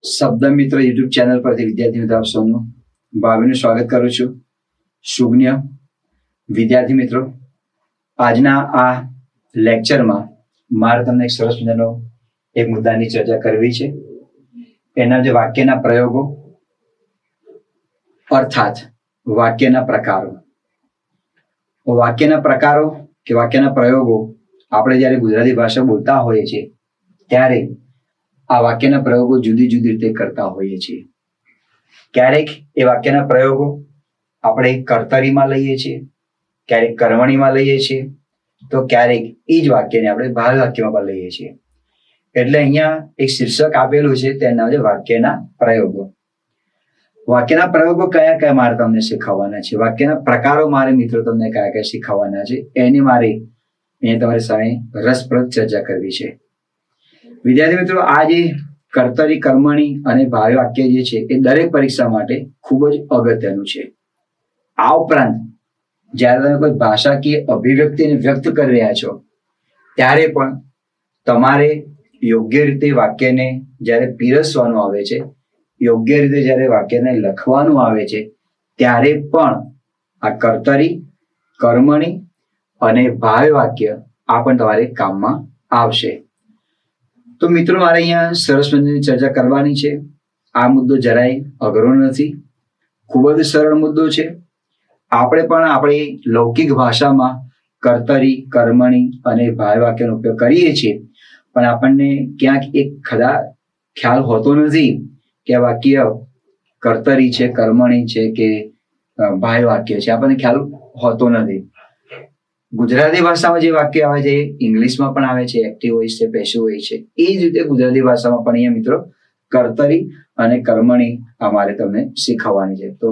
શબ્દ મિત્ર YouTube channel પરથી વિદ્યાર્થી મિત્રો આપ સૌનું ભાવિનું સ્વાગત કરું છું. સુજ્ઞ વિદ્યાર્થી મિત્રો, આજના આ લેક્ચરમાં મારે તમને એક સરસ મજાનો એક મુદ્દાની ચર્ચા કરવી છે. એના જે વાક્યના પ્રયોગો અર્થાત વાક્યના પ્રકારો. વાક્યના પ્રકારો કે વાક્યના પ્રયોગો આપણે જ્યારે ગુજરાતી ભાષા બોલતા હોઈએ છીએ ત્યારે આ વાક્યના પ્રયોગો જુદી જુદી રીતે કરતા હોઈએ છીએ. ક્યારેક એ વાક્યના પ્રયોગો આપણે કર્તરીમાં લઈએ છીએ, ક્યારેક કર્મણીમાં લઈએ છીએ, તો ક્યારેક એ જ વાક્યને આપણે ભાવી વાક્યમાં પણ લઈએ છીએ. એટલે અહીંયા એક શીર્ષક આપેલું છે, તેનું નામ છે વાક્યના પ્રયોગો. વાક્યના પ્રયોગો કયા કયા મારે તમને શીખવવાના છે, વાક્યના પ્રકારો મારે મિત્રો તમને કયા કયા શીખવવાના છે, એની મારે અહીંયા તમારી સામે રસપ્રદ ચર્ચા કરવી છે. વિદ્યાર્થી મિત્રો, આ જે કર્તરી, કર્મણી અને ભાવી વાક્ય જે છે એ દરેક પરીક્ષા માટે ખૂબ જ અગત્યનું છે. આ ઉપરાંત જ્યારે તમે કોઈ ભાષાકીય અભિવ્યક્તિને વ્યક્ત કરી રહ્યા છો ત્યારે પણ તમારે યોગ્ય રીતે વાક્યને જ્યારે પીરસવાનું આવે છે, યોગ્ય રીતે જ્યારે વાક્યને લખવાનું આવે છે, ત્યારે પણ આ કર્તરી, કર્મણી અને ભાવી વાક્ય આ પણ તમારે કામમાં આવશે. તો મિત્રો, મારે અહીંયા સરસ મજાની ચર્ચા કરવાની છે. આ મુદ્દો જરાય અઘરો નથી, ખૂબ જ સરળ મુદ્દો છે. આપણે પણ આપણી લૌકિક ભાષામાં કર્તરી, કર્મણી અને ભાવી વાક્યનો ઉપયોગ કરીએ છીએ, પણ આપણને ક્યાંક એક ખ્યાલ હોતો નથી કે આ વાક્ય કર્તરી છે, કર્મણી છે કે ભાવી વાક્ય છે. આપણને ખ્યાલ હોતો નથી. ગુજરાતી ભાષામાં જે વાક્ય આવે છે ઇંગ્લિશમાં પણ આવે છે, એક્ટિવ વોઇસ છે, પેસિવ વોઇસ છે. એ જ રીતે ગુજરાતી ભાષામાં પણ અહીંયા મિત્રો કર્તરી અને કર્મણી અમારે તમને શીખવવાની છે. તો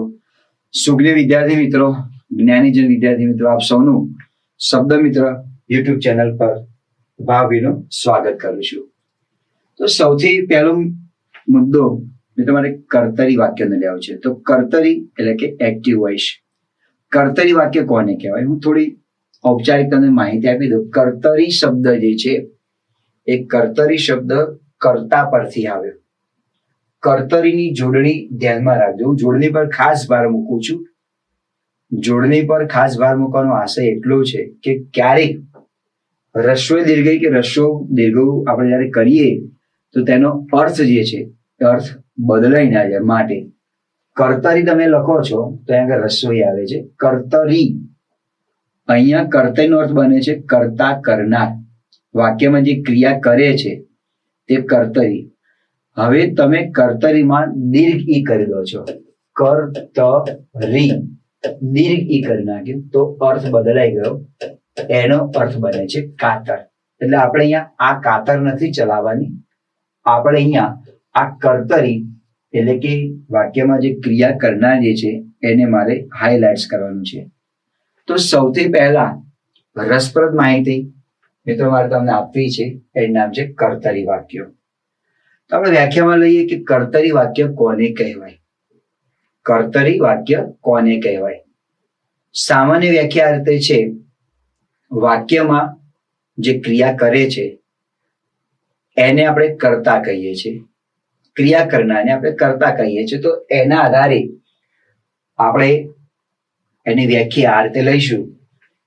સુજ્ઞ વિદ્યાર્થી મિત્રો, જ્ઞાનીજન વિદ્યાર્થી મિત્રો, આપ સૌનું શબ્દ મિત્ર યુટ્યુબ ચેનલ પર ભાવભીનું સ્વાગત કરું છું. તો સૌથી પહેલો મુદ્દો તમારે કર્તરી વાક્યને લેવું છે. તો કર્તરી એટલે કે એક્ટિવ વોઇસ. કર્તરી વાક્ય કોને કહેવાય, હું થોડી ઔપચારિક તમને માહિતી આપી દઉં. કર્તરી શબ્દ જે છે એ કર્તરી શબ્દ કર્તા પરથી આવ્યો. કર્તરીની જોડણી ધ્યાનમાં રાખજો. હું જોડણી પર ખાસ ભાર મૂકું છું. જોડણી પર ખાસ ભાર મૂકવાનો આશય એટલો છે કે ક્યારેક રસ્વ દીર્ઘઈ કે રસ્વ દીર્ઘ આપણે જયારે કરીએ તો તેનો અર્થ જે છે એ અર્થ બદલાઈ ના જાય. માટે કર્તરી તમે લખો છો તો અહીંયા રસ્વઈ આવે છે. કર્તરી, અહીંયા કર્તરીનો અર્થ બને છે કરતા, કરનાર. વાક્યમાં જે ક્રિયા કરે છે તે કર્તરી. હવે તમે કર્તરીમાં દીર્ઘ ઈ કરી દો છો, કર્તરી દીર્ઘ ઈ કરી નાખ્યું તો અર્થ બદલાઈ ગયો. એનો અર્થ બને છે કાતર. એટલે આપણે અહીંયા આ કાતર નથી ચલાવવાની. આપણે અહીંયા આ કર્તરી એટલે કે વાક્યમાં જે ક્રિયા કરનાર જે છે એને મારે હાઇલાઇટ્સ કરવાનું છે. તો સૌથી પહેલા રસપ્રદ માહિતી મિત્રો મારે તમને આપવી છે, એનું નામ છે કર્તરી વાક્યો. તો આપણે વ્યાખ્યામાં લઈએ કે કર્તરી વાક્ય કોને કહેવાય. કર્તરી વાક્ય કોને કહેવાય? સામાન્ય વ્યાખ્યા આ રીતે છે, વાક્યમાં જે ક્રિયા કરે છે એને આપણે કર્તા કહીએ છીએ, ક્રિયા કરનારને આપણે કર્તા કહીએ છીએ. તો એના આધારે આપણે એની વ્યાખ્યા આ રીતે લઈશું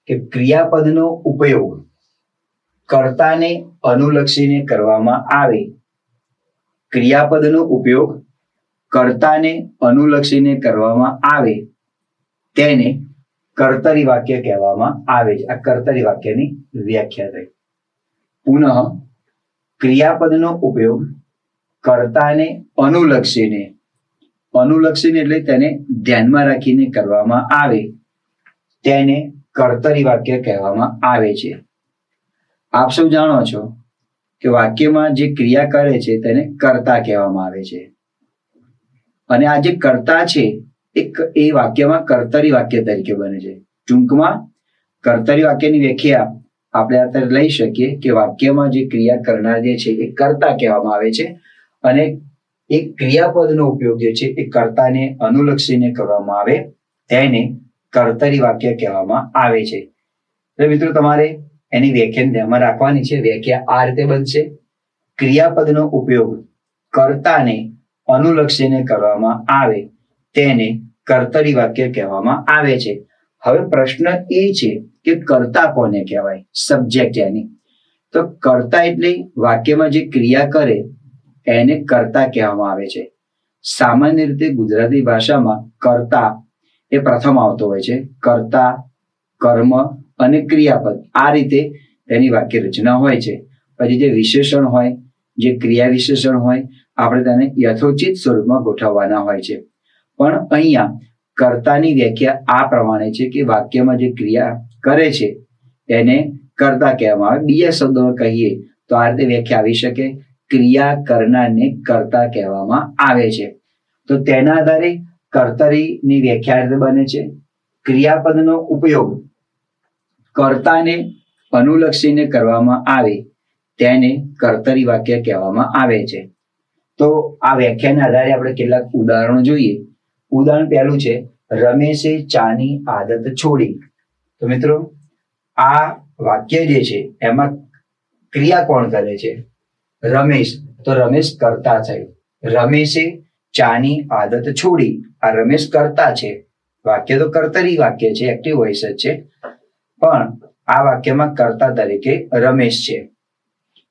કે ક્રિયાપદનો ઉપયોગ કર્તાને અનુલક્ષીને કરવામાં આવે. ક્રિયાપદનો ઉપયોગ કર્તાને અનુલક્ષીને કરવામાં આવે તેને કર્તરી વાક્ય કહેવામાં આવે છે. આ કર્તરી વાક્યની વ્યાખ્યા થઈ. પુનઃ ક્રિયાપદનો ઉપયોગ કર્તાને અનુલક્ષીને એટલે તેને ધ્યાનમાં રાખીને કરવામાં આવે તેને કર્તરી વાક્ય કહેવામાં આવે છે. આપ સૌ જાણો છો કે વાક્યમાં જે ક્રિયા કરે છે તેને કર્તા કહેવામાં આવે છે. અને આ જે કર્તા છે એ વાક્યમાં કર્તરી વાક્ય તરીકે બને છે. ટૂંકમાં કર્તરી વાક્યની વ્યાખ્યા આપણે અત્યારે લઈ શકીએ કે વાક્યમાં જે ક્રિયા કરનાર જે છે એ કર્તા કહેવામાં આવે છે અને એક ક્રિયાપદનો ઉપયોગ જે છે એ કર્તાને અનુલક્ષીને કરવામાં આવે તેને કર્તરી વાક્ય કહેવામાં આવે છે. એટલે મિત્રો તમારે એની વ્યાખ્યાને ધ્યાનમાં રાખવાની છે. વ્યાખ્યા આ રીતે બનશે: ક્રિયાપદનો ઉપયોગ કર્તાને અનુલક્ષીને કરવામાં આવે તેને કર્તરી વાક્ય કહેવામાં આવે છે. હવે પ્રશ્ન એ છે કે કર્તા કોને કહેવાય? સબ્જેક્ટ એની. તો કર્તા એટલે વાક્યમાં જે ક્રિયા કરે એને કર્તા કહેવામાં આવે છે. સામાન્ય રીતે ગુજરાતી ભાષામાં કર્તા એ પ્રથમ આવતો હોય છે. કર્તા, કર્મ અને ક્રિયાપદ, આ રીતે તેની વાક્ય રચના હોય છે. પછી જે વિશેષણ હોય, જે ક્રિયા વિશેષણ હોય, આપણે તેને યથોચિત સ્વરૂપમાં ગોઠવવાના હોય છે. પણ અહીંયા કર્તાની વ્યાખ્યા આ પ્રમાણે છે કે વાક્યમાં જે ક્રિયા કરે છે એને કર્તા કહેવામાં આવે. બીજા શબ્દોમાં કહીએ તો આ રીતે વ્યાખ્યા આવી શકે, ક્રિયા કરનારને કર્તા કહેવામાં આવે છે. તો તેના આધારે કર્તરીની વ્યાખ્યા રીતે બને છે. ક્રિયાપદનો ઉપયોગ કર્તાને અનુલક્ષીને કરવામાં આવે તેને કર્તરી વાક્ય કહેવામાં આવે છે. તો આ વ્યાખ્યાના આધારે આપણે કેટલાક ઉદાહરણો જોઈએ. ઉદાહરણ પહેલું છે, રમેશે ચાની આદત છોડી. તો મિત્રો આ વાક્ય જે છે એમાં ક્રિયા કોણ કરે છે? રમેશ. તો રમેશ કર્તા થયો. રમેશે ચાની આદત છોડી, આ રમેશ કર્તા છે. વાક્ય તો કર્તરી વાક્ય છે, એક્ટિવ વોઇસ જ છે, પણ આ વાક્યમાં કર્તા તરીકે રમેશ છે.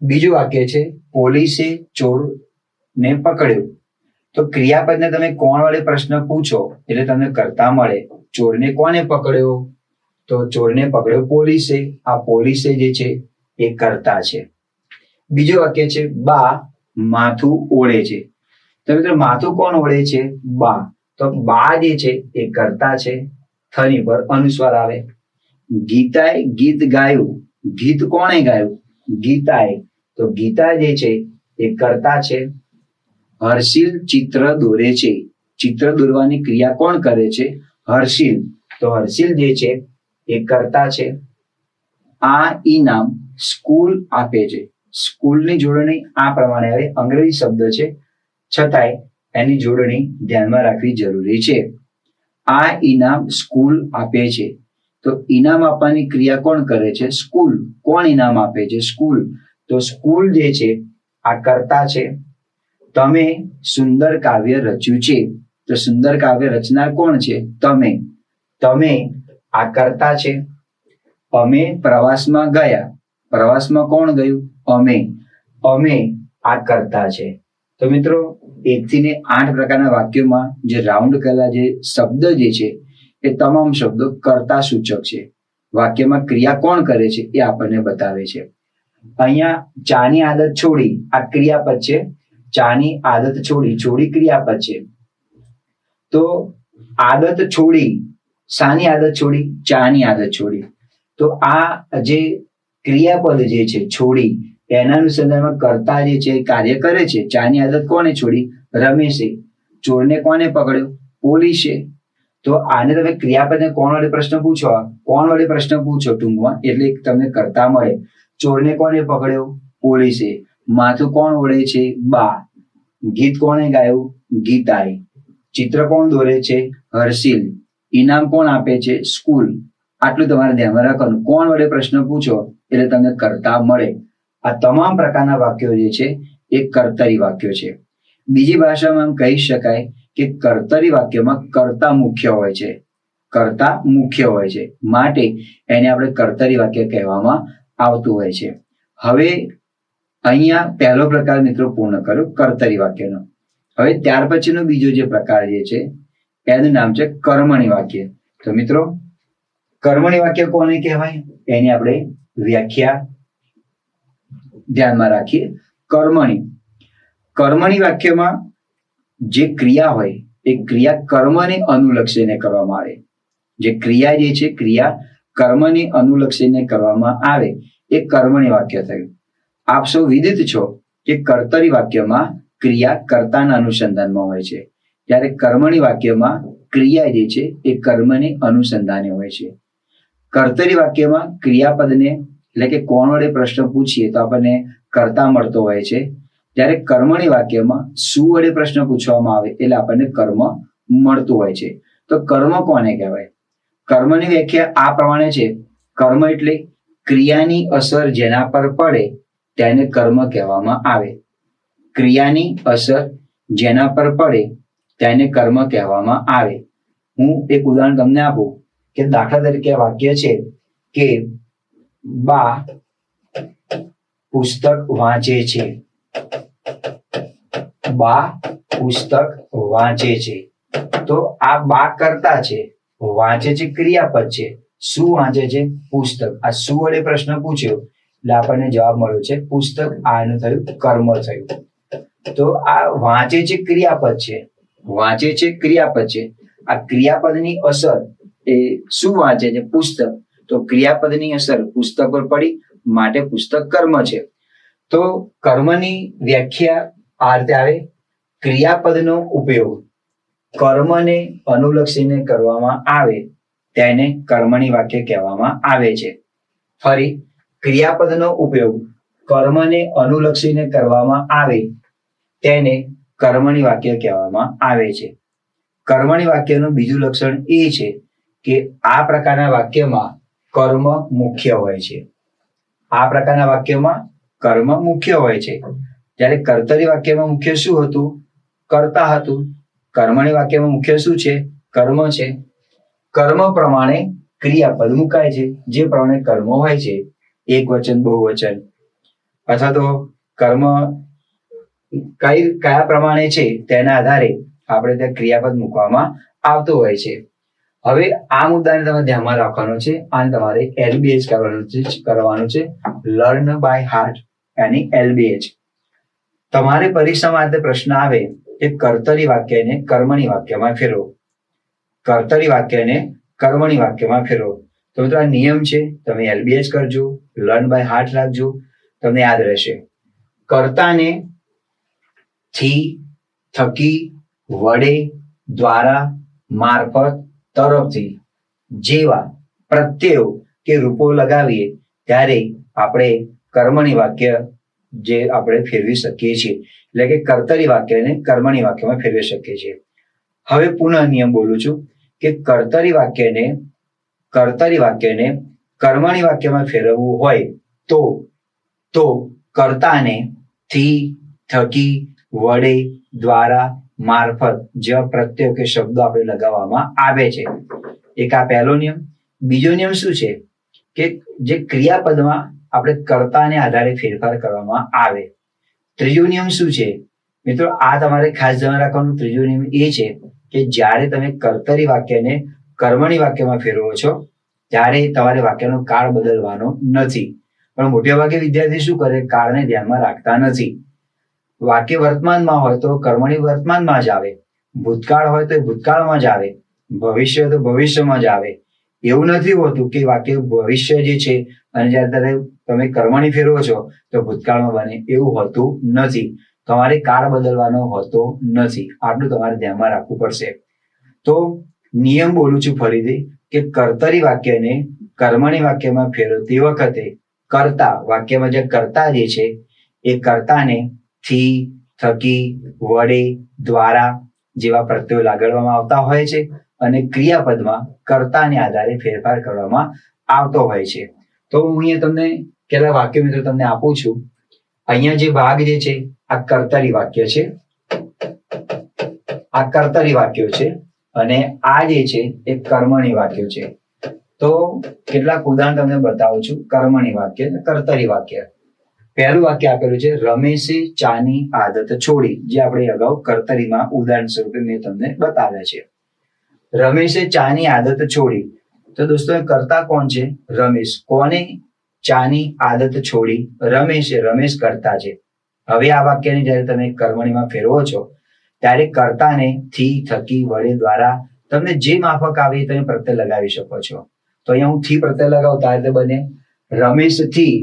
બીજું વાક્ય છે, પોલીસે ચોરને પકડ્યો. તો ક્રિયાપદને તમે કોણ વડે પ્રશ્ન પૂછો એટલે તમને કર્તા મળે. ચોરને કોને પકડ્યો? તો ચોરને પકડ્યો પોલીસે. આ પોલીસે જે છે એ કર્તા છે. બીજું વાક્ય છે, બા માથું ઓળે છે. તો મિત્રો માથું કોણ ઓળે છે? બા. તો બા જે છે એ કર્તા છે. થની પર અનુસ્વાર આવે. ગીતાએ ગીત ગાયું. ગીત કોણે ગાયું? ગીતાએ. તો ગીતા જે છે એ કર્તા છે. હર્ષિલ ચિત્ર દોરે છે. ચિત્ર દોરવાની ક્રિયા કોણ કરે છે? હર્ષિલ. તો હર્ષિલ જે છે એ કર્તા છે. આ ઇનામ સ્કૂલ આપે છે. સ્કૂલની જોડણી આ પ્રમાણે આવે. અંગ્રેજી શબ્દ છે છતાંય એની જોડણી ધ્યાનમાં રાખવી જરૂરી છે. આ ઇનામ સ્કૂલ આપે છે. તો ઇનામ આપવાની ક્રિયા કોણ કરે છે? સ્કૂલ. કોણ ઇનામ આપે છે? સ્કૂલ. તો સ્કૂલ જે છે આ કર્તા છે. તમે સુંદર કાવ્ય રચ્યું છે. તો સુંદર કાવ્ય રચનાર કોણ છે? તમે. તમે આ કર્તા છે. અમે પ્રવાસમાં ગયા. પ્રવાસમાં કોણ ગયું? અમે. અમે આ કર્તા છે. તો મિત્રો 1 થી 8 પ્રકારના વાક્યોમાં જે રાઉન્ડ કરેલા જે શબ્દ જે છે એ તમામ શબ્દો કર્તા સૂચક છે. વાક્યમાં ક્રિયા કોણ કરે છે એ આપણને બતાવે છે. અહીંયા ચાની આદત છોડી, આ ક્રિયાપદ છે. ચાની આદત છોડી, છોડી ક્રિયાપદ છે. તો આદત છોડી, શાની આદત છોડી? ચાની આદત છોડી. તો આ જે ક્રિયાપદ જે છે છોડી, એના અનુસંધાનમાં કર્તા જે છે કાર્ય કરે છે. ચાની આદત કોને છોડી? રમેશે. ચોરને કોને પકડ્યો? પોલીસે. તો આને તમે ક્રિયાપદને કોણ વડે પ્રશ્ન પૂછો, કોણ વડે પ્રશ્ન પૂછો ટૂંકમાં એટલે તમને કર્તા મળે. ચોરને કોને પકડ્યો? પોલીસે. માથું કોણ ઓળે છે? બા. ગીત કોણે ગાયું? ગીતાએ. ચિત્ર કોણ દોરે છે? હર્ષિલ. ઇનામ કોણ આપે છે? સ્કૂલ. આટલું તમારે ધ્યાનમાં રાખવાનું. કોણ વડે પ્રશ્ન પૂછો એટલે તમને કર્તા મળે. આ તમામ પ્રકારના વાક્યો જે છે એ કર્તરી વાક્યો છે. બીજી ભાષામાં એમ કહી શકાય કે કર્તરી વાક્યમાં કર્તા મુખ્ય હોય છે. કર્તા મુખ્ય હોય છે માટે એને આપણે કર્તરી વાક્ય કહેવામાં આવતું હોય છે. હવે અહીંયા પહેલો પ્રકાર મિત્રો પૂર્ણ કર્યો કર્તરી વાક્યનો. હવે ત્યાર પછીનો બીજો જે પ્રકાર જે છે એનું નામ છે કર્મણી વાક્ય. તો મિત્રો કર્મણી વાક્ય કોને કહેવાય એની આપણે વ્યાખ્યા ધ્યાનમાં રાખીએ. કર્મણી વાક્યમાં જે ક્રિયા હોય એ ક્રિયા કર્મને અનુલક્ષીને કરવામાં આવે. જે ક્રિયા જે છે ક્રિયા કર્મને અનુલક્ષીને કરવામાં આવે એ કર્મણી વાક્ય થયું. આપ સૌ વિદિત છો કે કર્તરી વાક્યમાં ક્રિયા કર્તાના અનુસંધાનમાં હોય છે, જ્યારે કર્મણી વાક્યમાં ક્રિયા જે છે એ કર્મને અનુસંધાને હોય છે. કર્તરી વાક્યમાં ક્રિયાપદને એટલે કે કોણ વડે પ્રશ્ન પૂછીએ તો આપણને કર્તા મળતો હોય છે, જ્યારે કર્મણી વાક્યમાં શું વડે પ્રશ્ન પૂછવામાં આવે એટલે આપણને કર્મ મળતું હોય છે. તો કર્મ કોને કહેવાય? કર્મની વ્યાખ્યા આ પ્રમાણે છે. કર્મ એટલે ક્રિયાની અસર જેના પર પડે તેને કર્મ કહેવામાં આવે. ક્રિયાની અસર જેના પર પડે તેને કર્મ કહેવામાં આવે. હું એક ઉદાહરણ તમને આપું કે દાખલા તરીકે વાક્ય છે કે બા પુસ્તક વાંચે છે. બા પુસ્તક વાંચે છે. તો આ બા કર્તા છે, વાંચે છે ક્રિયાપદ છે. શું વાંચે છે? પુસ્તક. આ શું વડે પ્રશ્ન પૂછ્યો એટલે આપણને જવાબ મળ્યો છે પુસ્તક. આ એનું થયું કર્મ થયું. તો આ વાંચે છે ક્રિયાપદ છે. વાંચે છે ક્રિયાપદ છે. આ ક્રિયાપદની અસર એ શું વાંચે છે? પુસ્તક. તો ક્રિયાપદની અસર પુસ્તક પર પડી માટે પુસ્તક કર્મ છે. તો કર્મની વ્યાખ્યા આ રીતે આવે. ક્રિયાપદનો ઉપયોગ કર્મને અનુલક્ષીને કરવામાં આવે તેને કર્મણી વાક્ય કહેવામાં આવે છે. ફરી, ક્રિયાપદનો ઉપયોગ કર્મને અનુલક્ષીને કરવામાં આવે તેને કર્મણી વાક્ય કહેવામાં આવે છે. કર્મણી વાક્યનું બીજું લક્ષણ એ છે કે આ પ્રકારના વાક્યમાં કર્મ મુખ્ય હોય છે. આ પ્રકારના વાક્યમાં કર્મ મુખ્ય હોય છે. જ્યારે કર્તરી વાક્યમાં મુખ્ય શું હતું? કર્તા હતું. કર્મણી વાક્યમાં મુખ્ય શું છે? કર્મ છે. કર્મ પ્રમાણે ક્રિયાપદ મુકાય છે. જે પ્રમાણે કર્મ હોય છે, એક વચન, બહુવચન, અથવા તો કર્મ કયા પ્રમાણે છે તેના આધારે આપણે ત્યાં ક્રિયાપદ મૂકવામાં આવતું હોય છે. હવે આ મુદ્દાને તમે ધ્યાનમાં રાખવાનો છે અને તમારે LBH કરવાનું છે. Learn by heart any LBH. તમારે પરીક્ષામાં આ પ્રશ્ન આવે કે કર્તરી વાક્યને કર્મણી વાક્યમાં ફેરવો. કર્તરી વાક્યને કર્મણી વાક્યમાં ફેરવો. તો મિત્રો આ નિયમ છે. તમે LBH કરજો, લર્ન બાય હાર્ટ રાખજો, તમને યાદ રહેશે. કર્તાને થી, થકી, વડે, દ્વારા, મારફત, તરફથી જેવા પ્રત્યયો કે રૂપો લગાવીએ ત્યારે આપણે કર્મણી વાક્ય જે આપણે ફેરવી શકીએ છીએ. એટલે કે કર્તરી વાક્યને કર્મણી વાક્યમાં ફેરવી શકીએ છીએ. હવે પુનઃ નિયમ બોલું છું કે કર્તરી વાક્યને કર્મણી વાક્યમાં ફેરવવું હોય તો કર્તાને થી, થકી, વડે, દ્વારા, મારફત જેવા પ્રત્યયો કે શબ્દો આપણે લગાવવામાં આવે છે. એક આ પહેલો નિયમ. બીજો નિયમ શું છે કે જે ક્રિયાપદમાં આપણે કર્તાને આધારે ફેરફાર કરવામાં આવે. ત્રીજો નિયમ શું છે મિત્રો? આ તમારે ખાસ ધ્યાન રાખવાનું. ત્રીજો નિયમ એ છે કે જ્યારે તમે કર્તરી વાક્યને કર્મણી વાક્યમાં ફેરવો છો ત્યારે તમારે વાક્યનો કાળ બદલવાનો નથી. પણ મોટા ભાગે વિદ્યાર્થી શું કરે? કાળને ધ્યાનમાં રાખતા નથી. વાક્ય વર્તમાનમાં હોય તો કર્મણી વર્તમાનમાં જ આવે, ભૂતકાળ હોય તો ભૂતકાળમાં જ આવે, ભવિષ્ય હોય તો ભવિષ્યમાં જ આવે. એવું નથી હોતું કે વાક્ય ભવિષ્ય જે છે અને જ્યારે તમે કર્મણી ફેરવો છો તો ભૂતકાળમાં બને, એવું હોતું નથી. તમારે કાળ બદલવાનો હોતો નથી. આટલું તમારે ધ્યાનમાં રાખવું પડશે. તો નિયમ બોલું છું ફરીથી કે કર્તરી વાક્યને કર્મણી વાક્યમાં ફેરવતી વખતે કર્તા વાક્યમાં જે કર્તા જે છે એ કર્તાને થી, થકી, વડે, દ્વારા જેવા પ્રત્યયો લાગડવામાં આવતા હોય છે અને ક્રિયાપદમાં કર્તાને આધારે ફેરફાર કરવામાં આવતો હોય છે. તો હું અહીંયા તમને કેટલા વાક્યો મિત્રો તમને આપું છું. અહીંયા જે ભાગ જે છે આ કર્તરી વાક્ય છે, આ કર્તરી વાક્યો છે અને આ જે છે એ કર્મણી વાક્યો છે. તો કેટલાક ઉદાહરણ તમને બતાવું છું. કર્મણી વાક્ય, કર્તરી વાક્ય. પહેલું વાક્ય આપેલું છે રમેશે ચાની આદત છોડી, જે આપણે અગાઉ કર્તરીમાં ઉદાહરણ સ્વરૂપે મેં તમને બતાવ્યા છે. રમેશે ચાની આદત છોડી. તો દોસ્તો કર્તા કોણ છે? રમેશ. કોને ચાની આદત છોડી? રમેશે. રમેશ કર્તા છે. હવે આ વાક્યને જ્યારે તમે કર્મણીમાં ફેરવો છો ત્યારે કર્તાને થી, થકી, વડે, દ્વારા તમને જે માફક આવે એ તમે પ્રત્યય લગાવી શકો છો. તો અહીંયા હું થી પ્રત્યય લગાવું ત્યારે બને રમેશ થી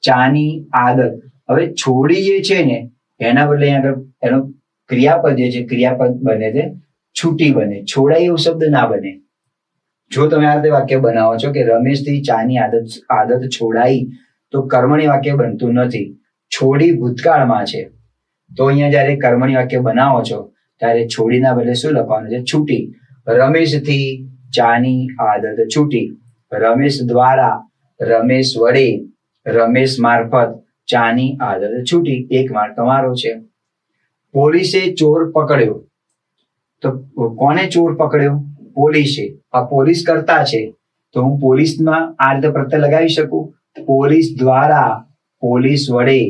ચાની આદત. હવે છોડી જે છે ને એના બદલે અહીંયા આગળ એનો ક્રિયાપદ જે છે ક્રિયાપદ બને છે છૂટી બને. છોડાય એવું શબ્દ ના બને. જો તમે આ રીતે વાક્ય બનાવો છો કે રમેશ થી ચાની આદત છોડાઈ તો કર્મણી વાક્ય બનતું નથી. છોડી ભૂતકાળમાં છે તો અહીંયા જયારે કર્મણી વાક્ય બનાવો છો ત્યારે છોડીના બદલે શું લખવાનું છે? છૂટી. રમેશ થી ચાની આદત છૂટી. રમેશ દ્વારા, રમેશ વડે, રમેશ મારફત ચાની આદત છૂટી. એક માર્ક તમારો છે. પોલીસે ચોર પકડ્યો. તો કોને ચોર પકડ્યો? પોલીસે. આ પોલીસ કરતા છે, તો હું પોલીસમાં આ રીતે પ્રત્યય લગાવી શકું. પોલીસ દ્વારા, પોલીસ વડે,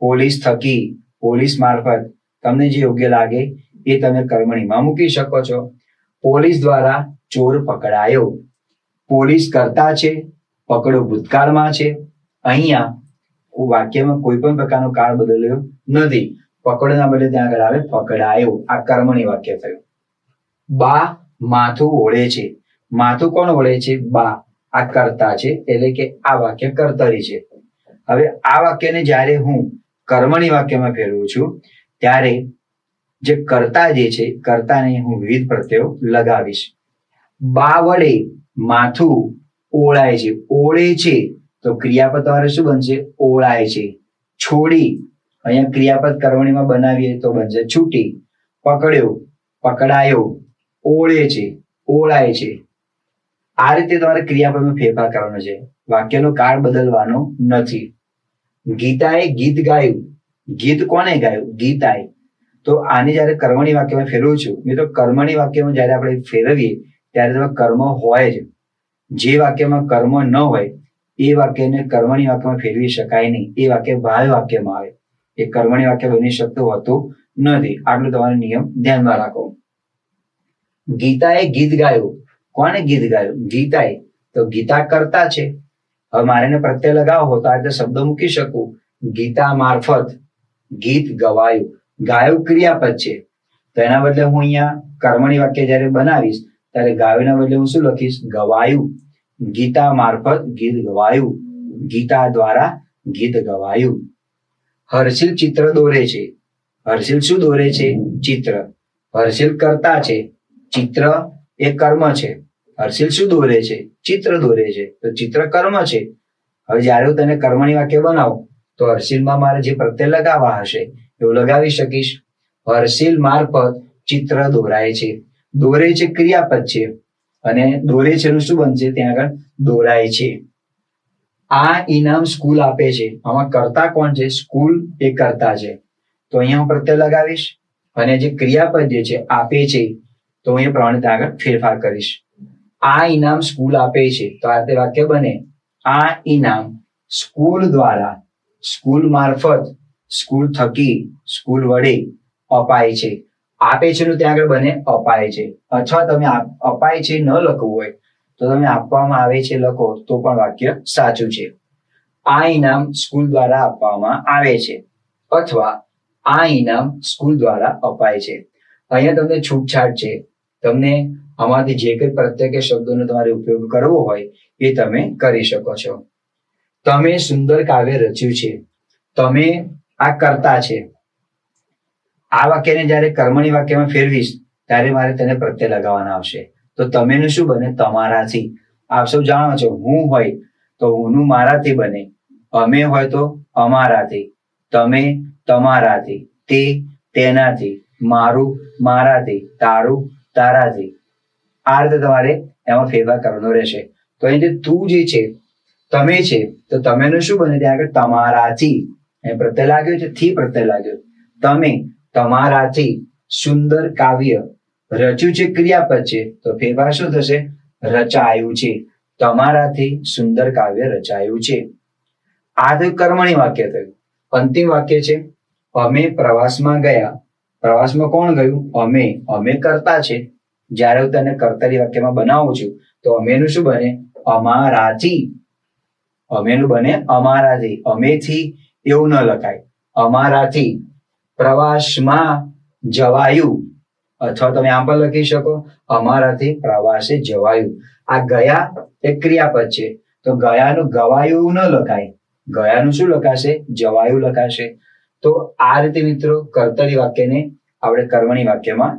પોલીસ થકી, પોલીસ મારફત, તમને જે યોગ્ય લાગે એ તમે કર્મણીમાં મૂકી શકો છો. પોલીસ દ્વારા ચોર પકડાયો. પોલીસ કરતા છે, પકડો ભૂતકાળમાં છે. અહીંયા વાક્યમાં કોઈ પણ પ્રકારનો કાળ બદલ્યો નથી. પકડોના બદલે ત્યાં આગળ આવે પકડાયો. આ કર્મણી વાક્ય થયું. બા માથું ઓળે છે. માથું કોણ ઓળે છે? બા. આ કર્તા છે, એટલે કે આ વાક્ય કર્તરી છે. હવે આ વાક્યને જ્યારે હું કર્મણી વાક્યમાં ફેરવું છું ત્યારે જે કર્તા જે છે, કર્તાને હું વિવિધ પ્રત્યયો લગાવીશ. બા વડે માથું ઓળાય છે. ઓળે છે તો ક્રિયાપદ તમારે શું બનશે? ઓળાય છે. છોડી, અહીંયા ક્રિયાપદ કર્મણીમાં બનાવીએ તો બનશે છૂટી. પકડ્યો, પકડાયો. ઓળે છે, ઓળાય છે. આ રીતે તમારે ક્રિયાપદમાં ફેરફાર કરવાનો છે. વાક્યનો કાળ બદલવાનો નથી. ગીતાએ ગીત ગાયું. ગીત કોને ગાયું? ગીતાએ. તો આને જયારે કર્મણી વાક્યમાં ફેરવું છું, મિત્રો કર્મણી વાક્યમાં જયારે આપણે ફેરવીએ ત્યારે તેમાં કર્મ હોય જ. જે વાક્યમાં કર્મ ન હોય એ વાક્યને કર્મણી વાક્યમાં ફેરવી શકાય નહીં. એ વાક્ય ભાવ્ય વાક્યમાં આવે. એ કર્મણી વાક્ય બની શકતું હોતું નથી. આટલું તમારે નિયમ ધ્યાનમાં રાખો. ગીતાએ ગીત ગાયું. કોને ગીત ગાયું? ગીતાએ. તો ગીતા કરતા છે. હવે મારે એને પ્રત્યય લગાવો તો આ રીતે શબ્દ મૂકી શકું. ગીતા મારફત ગીત ગવાયું. ગાયું ક્રિયાપદ છે, તો એના બદલે હું અહીંયા કર્મણી વાક્ય જયારે બનાવીશ ત્યારે ગાયુંના બદલે હું શું લખીશ? ગવાયું. ગીતા મારફત ગીત ગવાયું. ગીતા દ્વારા ગીત ગવાયું. હર્ષિલ ચિત્ર દોરે છે. હર્ષિલ શું દોરે છે? ચિત્ર. હર્ષિલ કરતા છે. ચિત્ર એ કર્મ છે. હર્ષિલ શું દોરે છે? ચિત્ર દોરે છે. તો ચિત્ર કર્મ છે. હવે જયારે હું તેને કર્મણી વાક્ય બનાવું તો હર્ષિલમાં મારે જે પ્રત્યય લગાવવા હશે એવું લગાવી શકીશ. હર્ષિલ મારફત ચિત્ર દોરાય છે. દોરે છે ક્રિયાપદ છે અને દોરે છે નું શું બનશે? ત્યાં આગળ દોરાય છે. આ ઇનામ સ્કૂલ આપે છે. આમાં કરતા કોણ છે? સ્કૂલ એ કરતા છે, તો અહીંયા હું પ્રત્યય લગાવીશ. અને જે ક્રિયાપદ જે છે આપે છે, તો અહીંયા પ્રમાણે ત્યાં આગળ ફેરફાર કરીશ. આ ઇનામ સ્કૂલ આપે છે, તો આ રીતે વાક્ય બને. આ ઇનામ સ્કૂલ દ્વારા, સ્કૂલ મારફત, સ્કૂલ થકી, સ્કૂલ વડે અપાય છે. આપે છે નું ત્યાં આગળ બને અપાય છે. અથવા તમે અપાય છે ન લખવું હોય તો તમે આપવામાં આવે છે લખો તો પણ વાક્ય સાચું છે. આ ઇનામ સ્કૂલ દ્વારા આપવામાં આવે છે અથવા આ ઇનામ સ્કૂલ દ્વારા અપાય છે. અહીંયા તમને છૂટછાટ છે. તમને આમાંથી જે કંઈ પ્રત્યય કે શબ્દોનો તમારે ઉપયોગ કરવો હોય એ તમે કરી શકો છો. તમે સુંદર કાવ્ય રચ્યું છે. તમે આ કરતા છે. આ વાક્યને જયારે કર્મણી વાક્યમાં ફેરવીશ ત્યારે મારે તેને પ્રત્યય લગાવવાના આવશે. તો તમેનું શું બને? તમારાથી. આપ સૌ જાણો છો, હું હોય તો હુંનું મારાથી બને. અમે હોય તો અમારાથી. તમે તમારાથી. તે તેનાથી. મારું મારાથી. તારું તારાથી. આ રીતે તમારે એમાં ફેરફાર કરવાનો રહેશે. તો અહીં જે તું જે છે, તમે છે, તો તમેનું શું બને? ત્યાં આગળ તમારાથી. એ પ્રત્યય લાગ્યો છે, થી પ્રત્યય લાગ્યો. તમે તમારાથી સુંદર કાવ્ય રચ્યું છે ક્રિયાપદ છે, તો ફેરફાર શું થશે? રચાયું છે. તમારાથી સુંદર કાવ્ય રચાયું છે. આ થયું કર્મણી વાક્ય થયું. અંતિમ વાક્ય છે અમે પ્રવાસમાં ગયા. પ્રવાસમાં કોણ ગયું? અમે. અમે કરતા છે. જયારે હું તેને કર્તરી વાક્યમાં બનાવું છું તો અમેનું શું બને? અમારાથી. અમેનું બને અમારાથી. અમેથી એવું ન લખાય. અમારાથી પ્રવાસમાં જવાયું. અથવા તમે આમ પણ લખી શકો અમારાથી પ્રવાસે જવાયું. આ ગયા એ ક્રિયાપદ છે, તો ગયાનું ગવાયું ન લખાય. ગયાનું શું લખાશે? જવાયું લખાશે. તો આ રીતે મિત્રો કર્તરી વાક્યને આપણે કર્મણી વાક્યમાં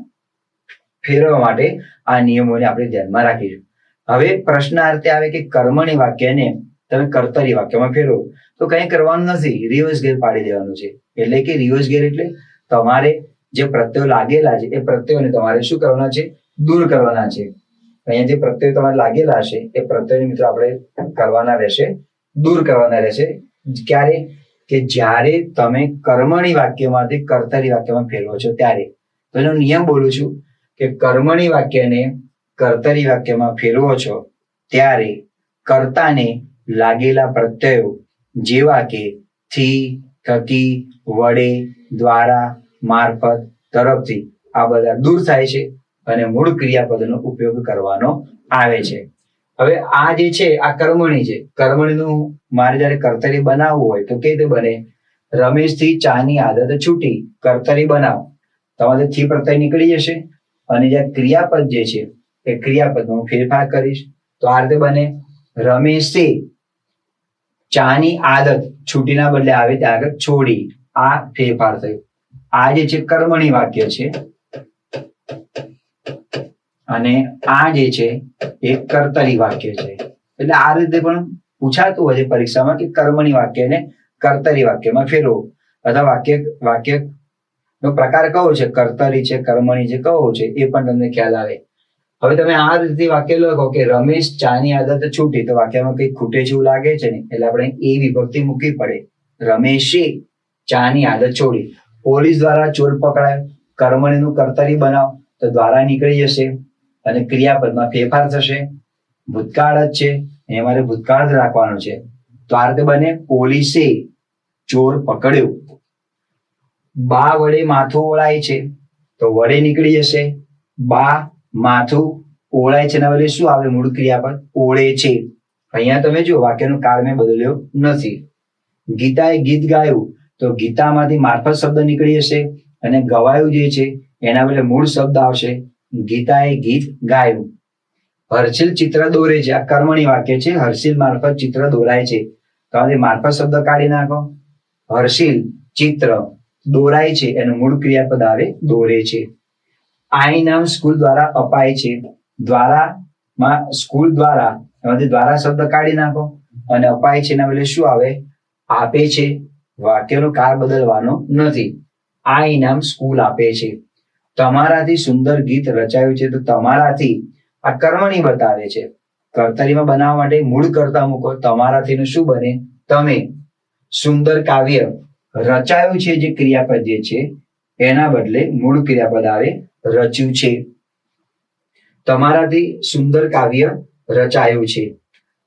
ફેરવવા માટે આ નિયમોને આપણે ધ્યાનમાં રાખીશું. હવે પ્રશ્ન આ રીતે આવે કે કર્મણી વાક્યને તમે કર્તરી વાક્યમાં ફેરવો તો કંઈ કરવાનું નથી, રિવર્સ ગેર પાડી દેવાનું છે. એટલે કે રિવર્સ ગેર એટલે તમારે જે પ્રત્યયો લાગેલા છે એ પ્રત્યયોને તમારે શું કરવાના છે? દૂર કરવાના છે. અહીંયા જે પ્રત્યયો તમારે લાગેલા હશે એ પ્રત્યયોને મિત્રો આપણે કરવાના રહેશે, દૂર કરવાના રહેશે. ક્યારે? કે જ્યારે તમે કર્મણી વાક્યમાંથી કર્તરી વાક્યમાં ફેરવો છો ત્યારે. તો એનો નિયમ બોલું છું કે કર્મણી વાક્યને કર્તરી વાક્યમાં ફેરવો છો ત્યારે કર્તાને લાગેલા પ્રત્યયો જેવા કે થી, થકી, વડે, દ્વારા, મારફત, તરફથી આ બધા દૂર થાય છે અને મૂળ ક્રિયાપદનો ઉપયોગ કરવાનો આવે છે. હવે આ જે છે આ કર્મણી છે. કર્મણીનું મારે જયારે કર્તરી બનાવવું હોય તો કેવી રીતે બને? રમેશથી ચાની આદત છૂટી, કર્તરી બનાવો. તમારે થી પ્રત્યય નીકળી જશે અને જે ક્રિયાપદ જે છે એ ક્રિયાપદમાં ફેરફાર કરીશ તો આ રીતે બને. રમેશે ચાની આદત છૂટીના બદલે આવે ત્યાં આગળ છોડી. આ ફેરફાર થયો. આ જે છે કર્મણી વાક્ય છે અને આ જે છે એ કર્તરી વાક્ય છે. એટલે આ રીતે પણ પૂછાતું હોય છે પરીક્ષામાં કે કર્મણી વાક્યને કર્તરી વાક્યમાં ફેરવો અથવા વાક્ય નો પ્રકાર કયો છે, કર્તરી છે, કર્મણી છે, કયો છે એ પણ તમને ખ્યાલ આવે. હવે તમે આ રીતે વાક્ય લખો કે રમેશ ચાની આદત છૂટી, તો વાક્યમાં કઈ ખૂટે છે એવું લાગે છે ને, એટલે આપણે એ વિભક્તિ મૂકવી પડે. રમેશે ચાની આદત છોડી. પોલીસ દ્વારા ચોર પકડાયો, કર્મણીનું કર્તરી બનાવ તો દ્વારા નીકળી જશે અને ક્રિયાપદમાં ફેરફાર થશે. ભૂતકાળ જ છે એ મારે ભૂતકાળ જ રાખવાનો છે તો આ રીતે બને. પોલીસે ચોર પકડ્યો. બા વડે માથું ઓળાય છે તો વડે નીકળી જશે. બા માથું ઓળાય છે એના બદલે શું આવે? મૂળ ક્રિયાપદ ઓળે છે. અહીંયા તમે જુઓ વાક્યનો કાળ મેં બદલ્યો નથી. ગીતાએ ગીત ગાયું તો ગીતામાંથી મારફત શબ્દ નીકળી જશે અને ગવાયું જે છે એના બદલે મૂળ શબ્દ આવશે ગીતાએ ગીત ગાયું. હર્ષિલ ચિત્ર દોરે છે. આ કર્મણી વાક્ય છે. હર્ષિલ મારફત ચિત્ર દોરાય છે તો મારફત શબ્દ કાઢી નાખો. હર્ષિલ ચિત્ર દોરાય છે એનું મૂળ ક્રિયાપદ આવે દોરે છે. આ ઇનામ સ્કૂલ દ્વારા અપાય છે. દ્વારામાં સ્કૂલ દ્વારા એમાંથી દ્વારા શબ્દ કાઢી નાખો અને અપાય છે એના બદલે શું આવે? આપે છે. વાક્યનો કાળ બદલવાનો નથી. આ ઇનામ સ્કૂલ આપે છે. તમારાથી સુંદર ગીત રચાયું છે તો તમારાથી આ કર્મણી બતાવે છે. કર્તરીમાં બનાવવા માટે મૂળ કર્તા મૂકો. તમારાથી શું બને? તમે. સુંદર કાવ્ય રચાયું છે જે ક્રિયાપદ જે છે એના બદલે મૂળ ક્રિયાપદ આવે રચ્યું છે. તમારાથી સુંદર કાવ્ય રચાયું છે.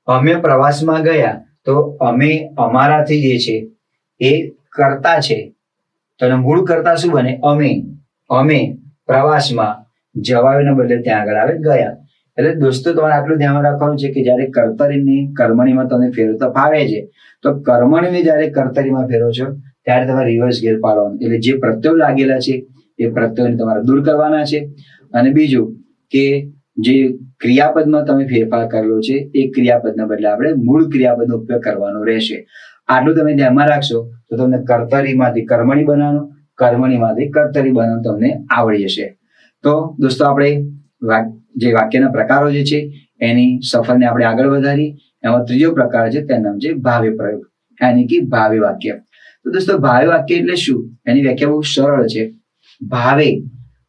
અમે પ્રવાસમાં ગયા તો અમે અમારાથી જે છે એ કર્તા છે તો મૂળ કર્તા શું બને? અમે. અમે પ્રવાસમાં જવાયુંના બદલે ત્યાં આગળ આવે ગયા. એટલે દોસ્તો તમારે આટલું ધ્યાન રાખવાનું છે કે જયારે કર્તરીને કર્મણીમાં તમે ફેરવતા ફાવે છે તો કર્મણીને જયારે કર્તરીમાં ફેરવો છો ત્યારે તમારે રિવર્સ ગેર પાડવાનું. એટલે જે પ્રત્યયો લાગેલા છે એ પ્રત્યયોને તમારે દૂર કરવાના છે. અને બીજું કે જે ક્રિયાપદમાં તમે ફેરફાર કરેલો છે એ ક્રિયાપદના બદલે આપણે મૂળ ક્રિયાપદનો ઉપયોગ કરવાનો રહેશે. આટલું તમે ધ્યાનમાં રાખશો તો તમને કર્તરીમાંથી કર્મણી બનાવવાનું, કર્મણીમાંથી કર્તરી બનાવવાનું તમને આવડી જશે. તો દોસ્તો આપણે જે વાક્યના પ્રકારો જે છે એની સફરને આપણે આગળ વધારી. એમાં ત્રીજો પ્રકાર છે તેનું નામ છે ભાવ્ય પ્રયોગ, યાની કે ભાવ્ય વાક્ય. તો દોસ્તો ભાવ્ય વાક્ય એટલે શું? એની વ્યાખ્યા બહુ સરળ છે. ભાવે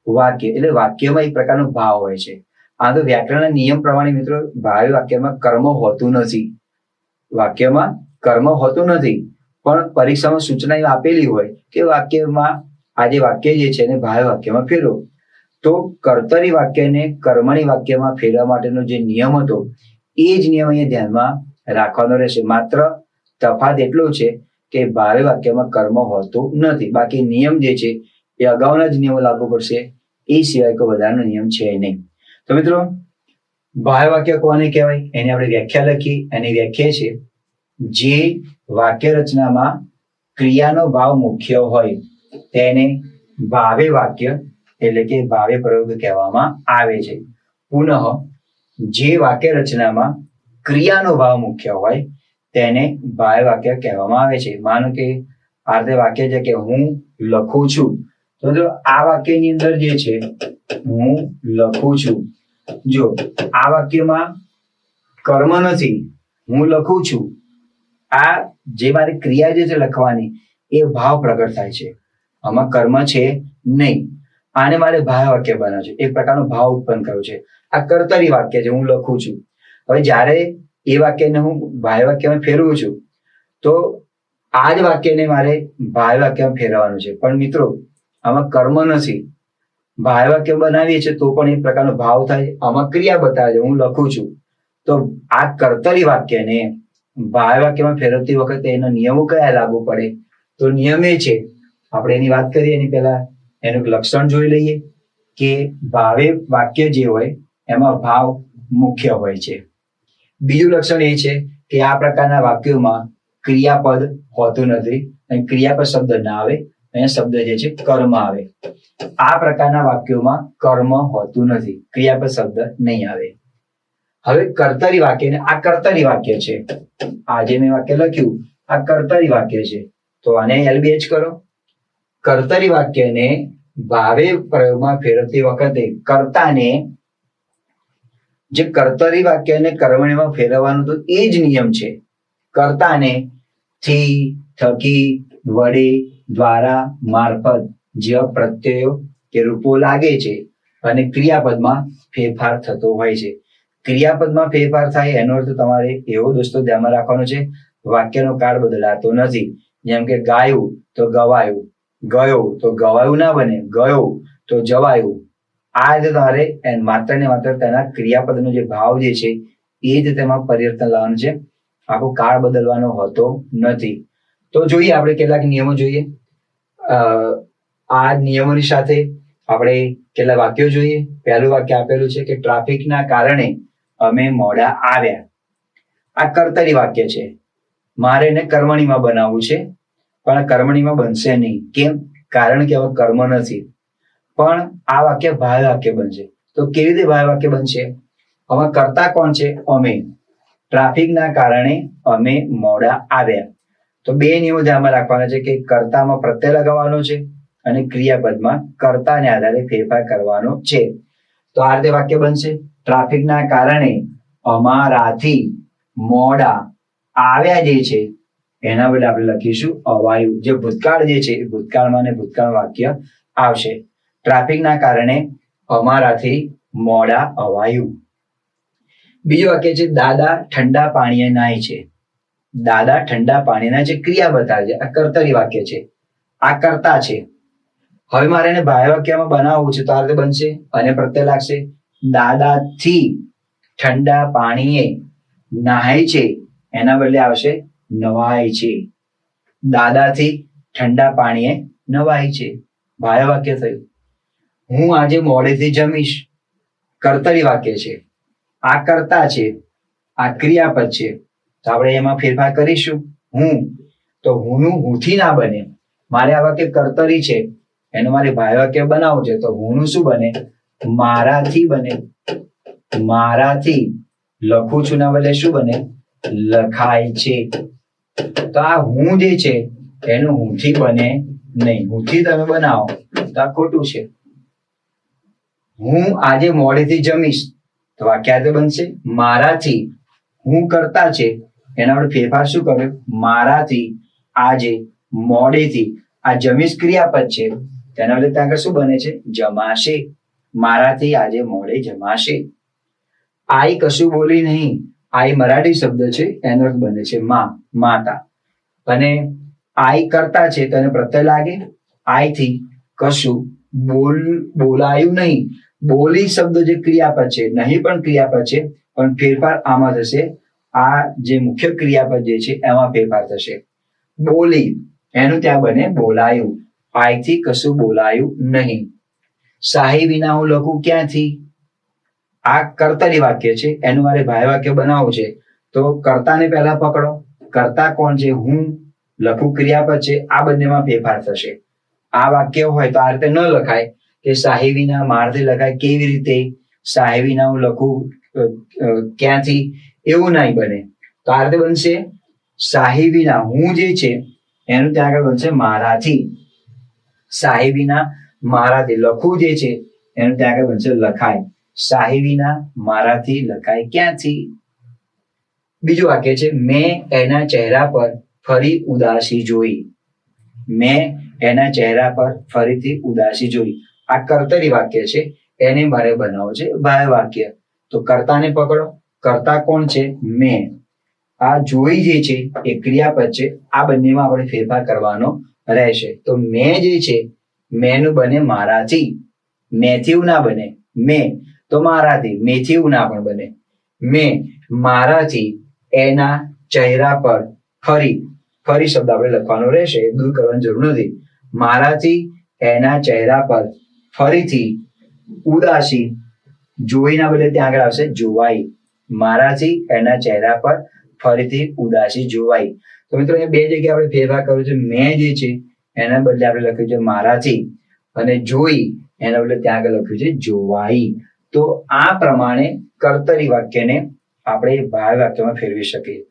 વાક્ય એટલે વાક્યમાં એક પ્રકારનો ભાવ હોય છે. આ તો વ્યાકરણના નિયમ પ્રમાણે મિત્રો ભાવ્ય વાક્યમાં કર્મ હોતું નથી. વાક્યમાં કર્મ હોતું નથી પણ પરીક્ષામાં સૂચના આપેલી હોય કે વાક્યમાં આ જે વાક્ય જે છે એને ભાવ્ય વાક્યમાં ફેરવો. તો કર્તરી વાક્યને કર્મણી વાક્યમાં ફેરવા માટેનો જે નિયમ હતો એ જ નિયમ અહીંયા ધ્યાનમાં રાખવાનો રહેશે. માત્ર તફાત એટલો છે કે ભાવ્ય વાક્યમાં કર્મ હોતું નથી. બાકી નિયમ જે છે એ અગાઉના જ નિયમો લાગુ પડશે. એ સિવાય કોઈ વધારાનો નિયમ છે નહીં. તો મિત્રો ભાવ્ય વાક્ય કોને કહેવાય એની આપણે વ્યાખ્યા લખી. એની વ્યાખ્યા છે જે વાક્ય રચનામાં ક્રિયાનો ભાવ મુખ્ય હોય તેને ભાવ્ય વાક્ય એટલે કે ભાવ્ય પ્રયોગ કહેવામાં આવે છે. પુનઃ જે વાક્ય રચનામાં ક્રિયાનો ભાવ મુખ્ય હોય તેને ભાવ્ય વાક્ય કહેવામાં આવે છે. માનો કે આ રીતે વાક્ય છે કે હું લખું છું. તો આ વાક્યની અંદર જે છે હું લખું છું, જો આ વાક્યમાં કર્મ નથી, હું લખું છું, આ જે મારી ક્રિયા જે છે લખવાની એ ભાવ પ્રગટ થાય છે. આમાં કર્મ છે નહીં. આને મારે ભાવ્ય વાક્ય બનાવ્યું છે. એક પ્રકારનો ભાવ ઉત્પન્ન કર્યો છે. આ કર્તરી વાક્ય છે, હું લખું છું. હવે જ્યારે એ વાક્યને હું ભાવ્ય વાક્યમાં ફેરવું છું તો આ જ વાક્યને મારે ભાવ્ય વાક્યમાં ફેરવવાનું છે. પણ મિત્રો આમાં કર્મ નથી. ભાવ્ય વાક્ય બનાવીએ છીએ તો પણ એક પ્રકારનો ભાવ થાય, આમાં ક્રિયા બતાવે છે, હું લખું છું. તો આ કર્તરી વાક્યને ભાવ્ય વાક્યમાં ફેરવતી વખતે એના નિયમો કયા લાગુ પડે? તો નિયમ એ છે, આપણે એની વાત કરીએ એની પહેલા એનું એક લક્ષણ જોઈ લઈએ કે ભાવે વાક્ય જે હોય એમાં ભાવ મુખ્ય હોય છે. બીજું લક્ષણ એ છે કે આ પ્રકારના વાક્યોમાં ક્રિયાપદ હોતું નથી, અને ક્રિયાપદ શબ્દ ના આવે, અહીંયા શબ્દ જે છે કર્મ આવે. આ પ્રકારના વાક્યોમાં કર્મ હોતું નથી, ક્રિયાપદ શબ્દ નહીં આવે. હવે કર્તરી વાક્યને, આ કર્તરી વાક્ય છે, આ જે મેં વાક્ય લખ્યું આ કર્તરી વાક્ય છે, તો આને LBH કરો. કર્તરી વાક્યને ભાવે પ્રયોગમાં ફેરવતી વખતે કર્તાને, જે કર્તરી વાક્યને કર્મણીમાં ફેરવવાનું તો એ જ નિયમ છે. કર્તાને થી, થકી, વડે, દ્વારા, મારફત જેવા પ્રત્યયો કે રૂપો લાગે છે અને ક્રિયાપદમાં ફેરફાર થતો હોય છે. ક્રિયાપદમાં ફેરફાર થાય એનો અર્થ તમારે એવો દોસ્તો ધ્યાનમાં રાખવાનો છે, વાક્યનો કાળ બદલાતો નથી. જેમ કે ગાયું તો ગવાયું, ગયો તો ગવાયું ના બને, ગયો તો જવાયું. આ રીતે તમારે માત્ર ને માત્ર તેના ક્રિયાપદનો જે ભાવ જે છે એ જ તેમાં પરિવર્તન લાવવાનું છે, આખો કાળ બદલવાનો હોતો નથી. તો જોઈએ આપણે કેટલાક નિયમો જોઈએ. આ નિયમોની સાથે આપણે કેટલા વાક્યો જોઈએ. પહેલું વાક્ય આપેલું છે કે ટ્રાફિકના કારણે અમે મોડા આવ્યા. આ કર્તરી વાક્ય છે, મારે એને કર્મણીમાં બનાવવું છે, પણ કર્મણીમાં બનશે નહીં. કેમ? કારણ કે હવે કર્મ નથી. પણ આ વાક્ય ભાવ્ય વાક્ય બનશે. તો કેવી રીતે ભાવ્ય વાક્ય બનશે? હવે કર્તા કોણ છે? અમે. ટ્રાફિકના કારણે અમે મોડા આવ્યા. તો બે નિયમો ધ્યાનમાં રાખવાના છે કે કર્તામાં પ્રત્યય લગાવવાનો છે અને ક્રિયાપદમાં કર્તાને આધારે ફેરફાર કરવાનો છે. તો આ રીતે વાક્ય બનશે, ટ્રાફિકના કારણે અમારાથી મોડા આવ્યા જે છે એના બદલે આપણે લખીશું અવાયું. જે ભૂતકાળ જે છે એ ભૂતકાળમાં અને ભૂતકાળ વાક્ય આવશે. ટ્રાફિકના કારણે અમારાથી મોડા અવાયું. બીજું વાક્ય છે દાદા ઠંડા પાણીએ નાય છે. દાદા ઠંડા પાણીના જે ક્રિયા બતાવે છે, આ કર્તરી વાક્ય છે, આ કર્તા છે. હવે મારે એને ભાવ્ય વાક્યમાં બનાવવું છે તો આ રીતે બનશે, અને પ્રત્યય લાગશે. દાદાથી ઠંડા પાણીએ નાહાય છે એના બદલે આવશે નવાય છે. દાદાથી ઠંડા પાણીએ નવાય છે, ભાવ્ય વાક્ય થયું. હું આજે મોડેથી જમીશ, કર્તરી વાક્ય છે, આ કર્તા છે, આ ક્રિયાપદ છે. તો આપણે એમાં ફેરફાર કરીશું. હું, તો હુંનું હુંથી ના બને. મારે આ વાક્ય કર્તરી છે એનું મારે ભાવ્ય વાક્ય બનાવવું છે, તો હુંનું શું બને? મારાથી બને. મારાથી લખું છું ના બદલે શું બને? લખાય છે. તો આ હું જે છે એનું હુંથી બને નહીં. હુંથી તમે બનાવો તો આ ખોટું છે. હું આજે મોડેથી જમીશ, તો વાક્ય આ રીતે બનશે મારાથી. હું કરતા છે એના આપણે ફેરફાર શું કર્યો? મારાથી આજે મોડેથી. આ જમીશ ક્રિયાપદ છે, તેના બદલે ત્યાં આગળ શું બને છે? જમાશે. મારાથી આજે મોડે જમાશે. આઈ કશું બોલી નહીં. આઈ મરાઠી શબ્દ છે, એનો અર્થ બને છે માં, માતા. અને આઈ કરતા છે તો એને પ્રત્યય લાગે. આઈથી કશું બોલાયું નહીં. બોલી શબ્દ જે ક્રિયાપદ છે, નહીં પણ ક્રિયાપદ છે, પણ ફેરફાર આમાં થશે. આ જે મુખ્ય ક્રિયાપદ જે છે એમાં ફેરફાર થશે. બોલી એનું ત્યાં બને બોલાયું. આઈથી કશું બોલાયું નહીં. શાહી વિના હું લખું ક્યાંથી? આ કર્તરી વાક્ય છે, એનું મારે ભાવ્ય વાક્ય બનાવવું છે. તો કર્તાને પહેલા પકડો. કર્તા કોણ છે? હું. લખું ક્રિયાપદ છે, આ બંનેમાં ફેરફાર થશે. આ વાક્ય હોય તો આ રીતે ન લખાય કે શાહી વિના મારથી લખાય. કેવી રીતે? શાહી વિના હું લખું ક્યાંથી, એવું નહીં બને. તો આ રીતે બનશે શાહી વિના હું જે છે એનું ત્યાં આગળ બનશે મારાથી. શાહી વિના મારાથી લખું જે છે એનું ત્યાં આગળ બનશે લખાય. શાહી વિના મારાથી લખાય ક્યાંથી? બીજું વાક્ય છે મેં એના ચહેરા પર ફરી ઉદાસી જોઈ. મેં એના ચહેરા પર ફરીથી ઉદાસી જોઈ. આ કર્તરી વાક્ય છે, એને મારે બનાવવું છે ભાવ્ય વાક્ય. તો કર્તાને પકડો. કર્તા કોણ છે? મેં. આ જોઈ જે છે એ ક્રિયાપદ છે, આ બંનેમાં આપણે ફેરફાર કરવાનો રહેશે. તો મેં જે છે મેનું બને મારાથી, મેથી ના બને. મેં તો મારાથી, મેથી ના પણ બને. મેં મારાથી એના ચહેરા પર ફરી, ફરી શબ્દ આપણે લખવાનો રહેશે, દૂર કરવાની જરૂર નથી. મારાથી એના ચહેરા પર ફરીથી ઉદાસી, જોઈના બદલે ત્યાં આગળ આવશે જોવાઈ. મારાથી એના ચહેરા પર ફરીથી ઉદાસી જોવાઈ. તો મિત્રો અહીંયા બે જગ્યાએ આપણે ફેરફાર કર્યો છે. મેં જે છે એના બદલે આપણે લખ્યું છે મારાથી, અને જોઈ એના બદલે ત્યાં આગળ લખ્યું છે જોવાઈ. તો આ પ્રમાણે કર્તરી વાક્યને આપણે ભાવ્ય વાક્યમાં ફેરવી શકીએ.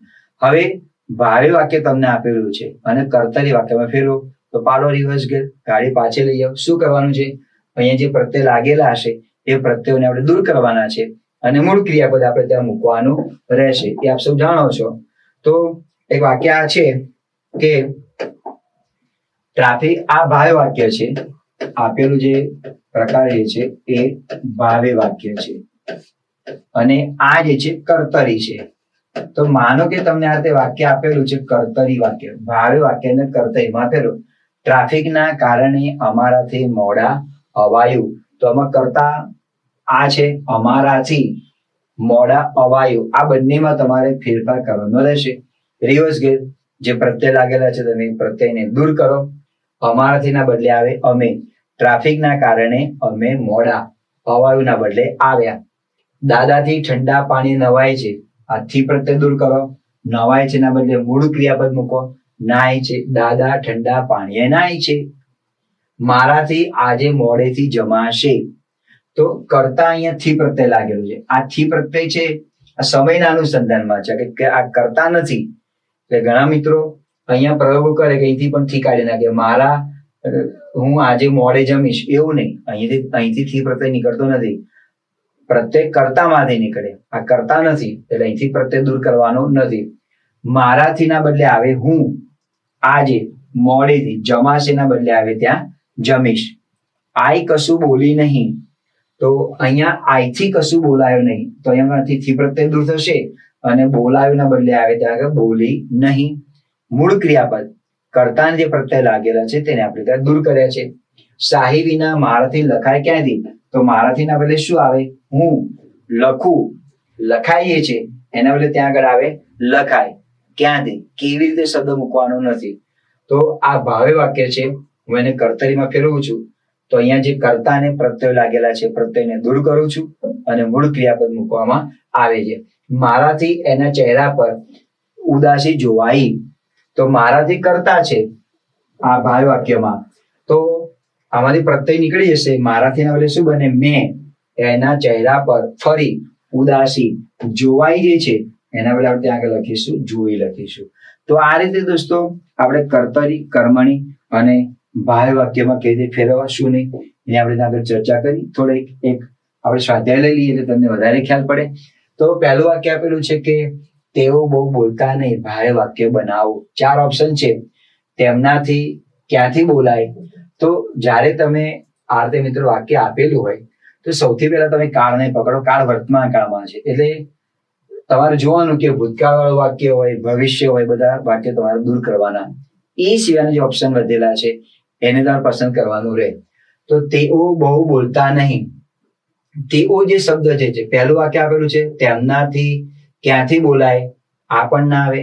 હવે ભાવ્ય વાક્ય તમને આપેલું છે અને કર્તરી વાક્યમાં ફેરવો, તો પાડો રિવર્સ ગેર, ગાડી પાછળ લઈ આવો. શું કરવાનું છે? અહીંયા જે પ્રત્યય લાગેલા હશે એ પ્રત્યયોને આપણે દૂર કરવાના છે અને મૂળ ક્રિયાપદ આપણે ત્યાં મૂકવાનું રહેશે. એ આપ સૌ જાણો છો. તો એક વાક્ય આ છે કે ટ્રાફિક, આ ભાવ્ય વાક્ય છે. આપેલું જે પ્રકાર એ છે એ ભાવ્ય વાક્ય છે અને આ જે છે કર્તરી છે. તો માનો કે તમને આ તે વાક્ય આપેલું છે કર્તરી વાક્ય, ભાવ્ય વાક્ય ને કર્તરીમાં ફેરવો. ટ્રાફિકના કારણે અમારાથી મોડા અવાયું. તો આમાં કર્તા આ છે, અમારાથી મોડા અવાયું. આ બંનેમાં તમારે ફેરફાર કરવાનો રહેશે. રિવર્સ ગેર, જે પ્રત્યય લાગેલા છે તમે પ્રત્યયને દૂર કરો. અમારાથી ના બદલે આવે અમે. ટ્રાફિકના કારણે અમે મોડા, અવાયુના બદલે આવ્યા. દાદાથી ઠંડા પાણી નવાય છે. આથી પ્રત્યય દૂર કરો. નવાય છે ના બદલે મૂળ ક્રિયાપદ મૂકો. નાય છે, દાદા ઠંડા પાણીએ નાય છે. મારાથી આજે મોડેથી જમાશે. તો કરતા અહીંયા થી પ્રત્યય લાગેલું છે. આ થી પ્રત્યય છે આ સમયના અનુસંધાનમાં છે કે આ કરતા નથી. એટલે ઘણા મિત્રો અહીંયા પ્રયોગો કરે કે અહીંથી પણ થી કાઢી નાખે. મારા, હું આજે મોડે જમીશ, એવું નહીં. અહીંથી થી પ્રત્યય નીકળતો નથી. પ્રત્યય કર્તામાંથી નીકળે. આ કરતા નથી એટલે અહીંથી પ્રત્યય દૂર કરવાનો નથી. મારાથી ના બદલે આવે હું. આજે મોડેથી, જમાશે ના બદલે આવે ત્યાં જમીશ. આઈ કશું બોલી નહીં. તો અહીંયા આઈથી કશું બોલાયું નહીં. તો અહીંયાથી થી પ્રત્યય દૂર થશે અને બોલાયું ના બદલે આવે ત્યાં આગળ બોલી નહીં. મૂળ ક્રિયાપદ કર્તાને જે પ્રત્યય લાગેલા છે તેને આપણે ત્યાં દૂર કર્યા છે. શાહી વિના મારાથી લખાય ક્યાંથી? તો મારાથી ના બદલે શું આવે? હું લખું, લખાઈએ છે એના બદલે ત્યાં આગળ આવે લખાય. ક્યાંથી? કેવી રીતે શબ્દ મૂકવાનો નથી. તો આ ભાવ્ય વાક્ય છે. હું એને કર્તરીમાં ફેરવું છું. તો અહીંયા જે કર્તા અને પ્રત્યય લાગેલા છે પ્રત્યયને દૂર કરું છું અને મૂળ ક્રિયાપદ મૂકવામાં આવે છે. મારાથી એના ચહેરા પર ઉદાસી જોવાઈ. તો મારાથી કર્તા છે આ ભાવ્ય વાક્યમાં. તો આમાંથી પ્રત્યય નીકળી જશે. મારાથી ના બદલે શું બને? મેં એના ચહેરા પર ફરી ઉદાસી જોવાઈ જે છે એના બદલે આપણે ત્યાં આગળ લખીશું જોઈ લખીશું. તો આ રીતે દોસ્તો આપણે કર્તરી, કર્મણી અને ભાવ્ય વાક્યમાં કેવી રીતે ફેરવવા, શું નહીં, એની આપણે ત્યાં આગળ ચર્ચા કરી. થોડીક એક આપણે સ્વાધ્યાય લઈ લઈએ એટલે તમને વધારે ખ્યાલ પડે. તો પહેલું વાક્ય આપેલું છે કે તેઓ બહુ બોલતા નહીં, ભાવ્ય વાક્ય બનાવો. 4 ઓપ્શન છે. તેમનાથી ક્યાંથી બોલાય? તો જ્યારે તમે આ રીતે મિત્રો વાક્ય આપેલું હોય તો સૌથી પહેલા તમે કાળને પકડો. કાળ વર્તમાન કાળમાં છે એટલે તમારે જોવાનું કે ભૂતકાળ વાળું વાક્ય હોય, ભવિષ્ય હોય, બધા વાક્ય તમારે દૂર કરવાના. એ સિવાયના જે ઓપ્શન વધેલા છે એને તમારે પસંદ કરવાનું રહે. તો તેઓ બહુ બોલતા નહીં. તેઓ જે શબ્દ છે પહેલું વાક્ય આપેલું છે તેમનાથી ક્યાંથી બોલાય, આ પણ ના આવે.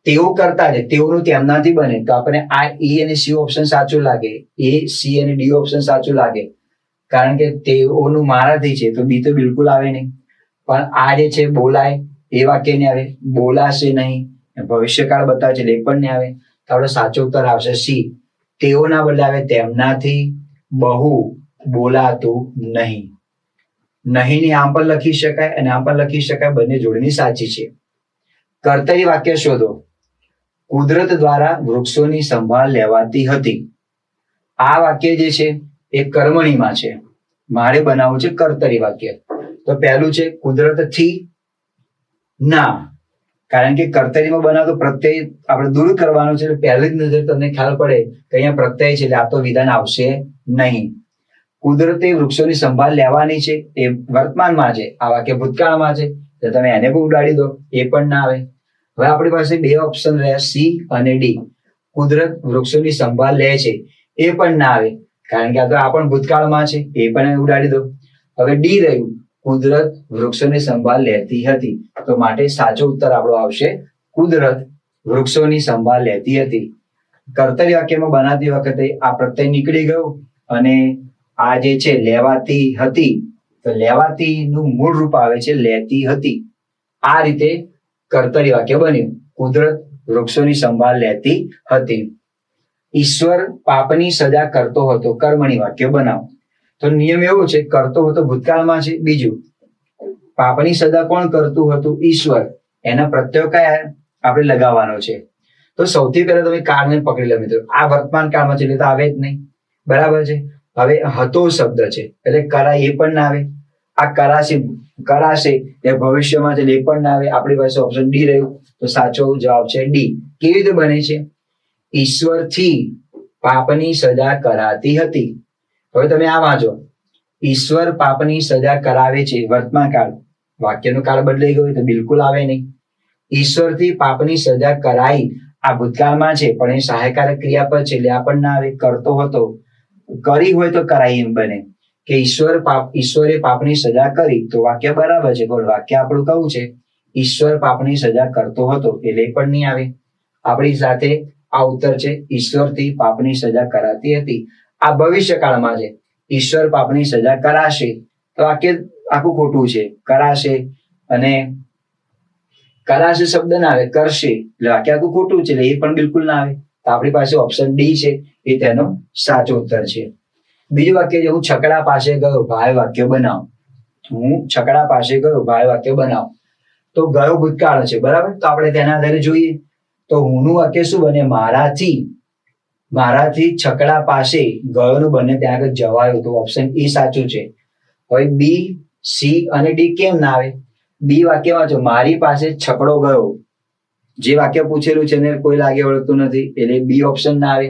તેઓ કરતા છે, તેઓનું તેમનાથી બને તો આપણને આ એ અને સી ઓપ્શન સાચું લાગે. એ, સી અને ડી ઓપ્શન સાચું લાગે કારણ કે તેઓનું મારાથી છે તો બી તો બિલકુલ આવે નહીં. પણ આ જે છે બોલાય એ વાક્ય નહીં આવે. બોલાશે નહીં, ભવિષ્યકાળ બતાવે છે એ પણ નહીં આવે. તો આપણો સાચો ઉત્તર આવશે સી. તેઓના બદલે આવે તેમનાથી બહુ બોલાતું નહીં. નહીં ની આમ પણ લખી શકાય અને આમ પણ લખી શકાય. બંને જોડણી સાચી છે. કર્તરી વાક્ય શોધો. કુદરત દ્વારા વૃક્ષોની સંભાળ લેવાતી હતી. આ વાક્ય જે છે એ કર્મણીમાં છે. મારે બનાવવું છે કર્તરી વાક્ય. તો પહેલું છે કુદરતથી ના, કારણ કે કર્તરીમાં બનાવતો પ્રત્યય આપણે દૂર કરવાનો છે. પહેલી જ નજર તમને ખ્યાલ પડે કે અહીંયા પ્રત્યય છે એટલે આ તો વિધાન આવશે નહીં. કુદરતે વૃક્ષોની સંભાળ લેવાની છે એ વર્તમાનમાં છે. આ વાક્ય ભૂતકાળમાં છે એટલે તમે એને પણ ઉડાડી દો, એ પણ ના આવે. હવે આપણી પાસે બે ઓપ્શન રહ્યા, સી અને ડી. કુદરત વૃક્ષોની સંભાળ લે છે એ પણ ના આવે, કારણ કે આ પણ ભૂતકાળમાં છે, એ પણ ઉડાડી દો. હવે ડી રહ્યું, કુદરત વૃક્ષોની સંભાળ લેતી હતી, તો માટે સાચો ઉત્તર આપણો આવશે કુદરત વૃક્ષોની સંભાળ લેતી હતી. કર્તરી વાક્યમાં બનાવતી વખતે આ પ્રત્યય નીકળી ગયો અને આ જે છે લેવાતી હતી, તો લેવાતી નું મૂળ રૂપ આવે છે લેતી હતી. આ રીતે કર્તરી વાક્ય બન્યું, કુદરત વૃક્ષોની સંભાળ લેતી હતી. ઈશ્વર પાપની સજા કરતો હતો, કર્મણી વાક્ય બનાવો. તો નિયમ એવો છે, કરતો હતો ભૂતકાળમાં છે. બીજું, પાપની સજા કોણ કરતું હતું? ઈશ્વર. એના પ્રત્યય કયા આપણે લગાવવાનો છે? તો સૌથી પહેલા તમે કાળને પકડી લો મિત્રો. આ વર્તમાન કાળમાં છે એટલે તો આવે જ નહીં, બરાબર છે. હવે હતો શબ્દ છે એટલે કરાય એ પણ ના આવે. આ કરાશે એ ભવિષ્યમાં છે એ પણ ના આવે. આપણી પાસે ઓપ્શન ડી રહ્યું, તો સાચો જવાબ છે ડી. કેવી રીતે બને છે? ઈશ્વરથી પાપની સજા કરાતી હતી. હવે તમે આ વાંચો, ઈશ્વર પાપની સજા કરાવે છે, વર્તમાન કાળ. વાક્યનો કાળ બદલાઈ ગયો તો બિલકુલ આવે નહીં. ઈશ્વરથી પાપની સજા કરાઈ, આ ભૂતકાળમાં છે પણ એ સહાયકારક ક્રિયાપદ છે એટલે આ પણ ના આવે. કરતો હતો, કરી હોય તો કરાઈ એમ બને કે ઈશ્વરે પાપની સજા કરી, તો વાક્ય બરાબર છે. પણ વાક્ય આપણું કયું છે? ઈશ્વર પાપની સજા કરતો હતો, એટલે એ પણ નહીં આવે. આપણી સાથે આ ઉત્તર છે, ઈશ્વરથી પાપની સજા કરાતી હતી. આ ભવિષ્યકાળમાં છે, ઈશ્વર પાપની સજા કરાશે, તો વાક્ય આખું ખોટું છે. કરાશે અને કરાશે શબ્દ ના આવે, કરશે એટલે વાક્ય આખું ખોટું છે, એટલે એ પણ બિલકુલ ના આવે. તો આપણી પાસે ઓપ્શન ડી છે, એ તેનો સાચો ઉત્તર છે. બીજું વાક્ય છે, હું છકડા પાસે ગયો, ભાઈ વાક્ય બનાવો. હું છકડા પાસે ગયો, ભાઈ વાક્ય બનાવો. તો ગયો ભૂતકાળ છે, બરાબર. તો આપણે તેના આધારે જોઈએ તો હુંનું વાક્ય શું બને? મારાથી છકડા પાસે ગયોનું બને, ત્યાં આગળ જવાયું, તો ઓપ્શન એ સાચું છે. હવે બી, સી અને ડી કેમ ના આવે? બી વાક્યમાં જો મારી પાસે છકડો ગયો, જે વાક્ય પૂછેલું છે ને કોઈ લાગે વળગતું નથી, એટલે બી ઓપ્શન ના આવે.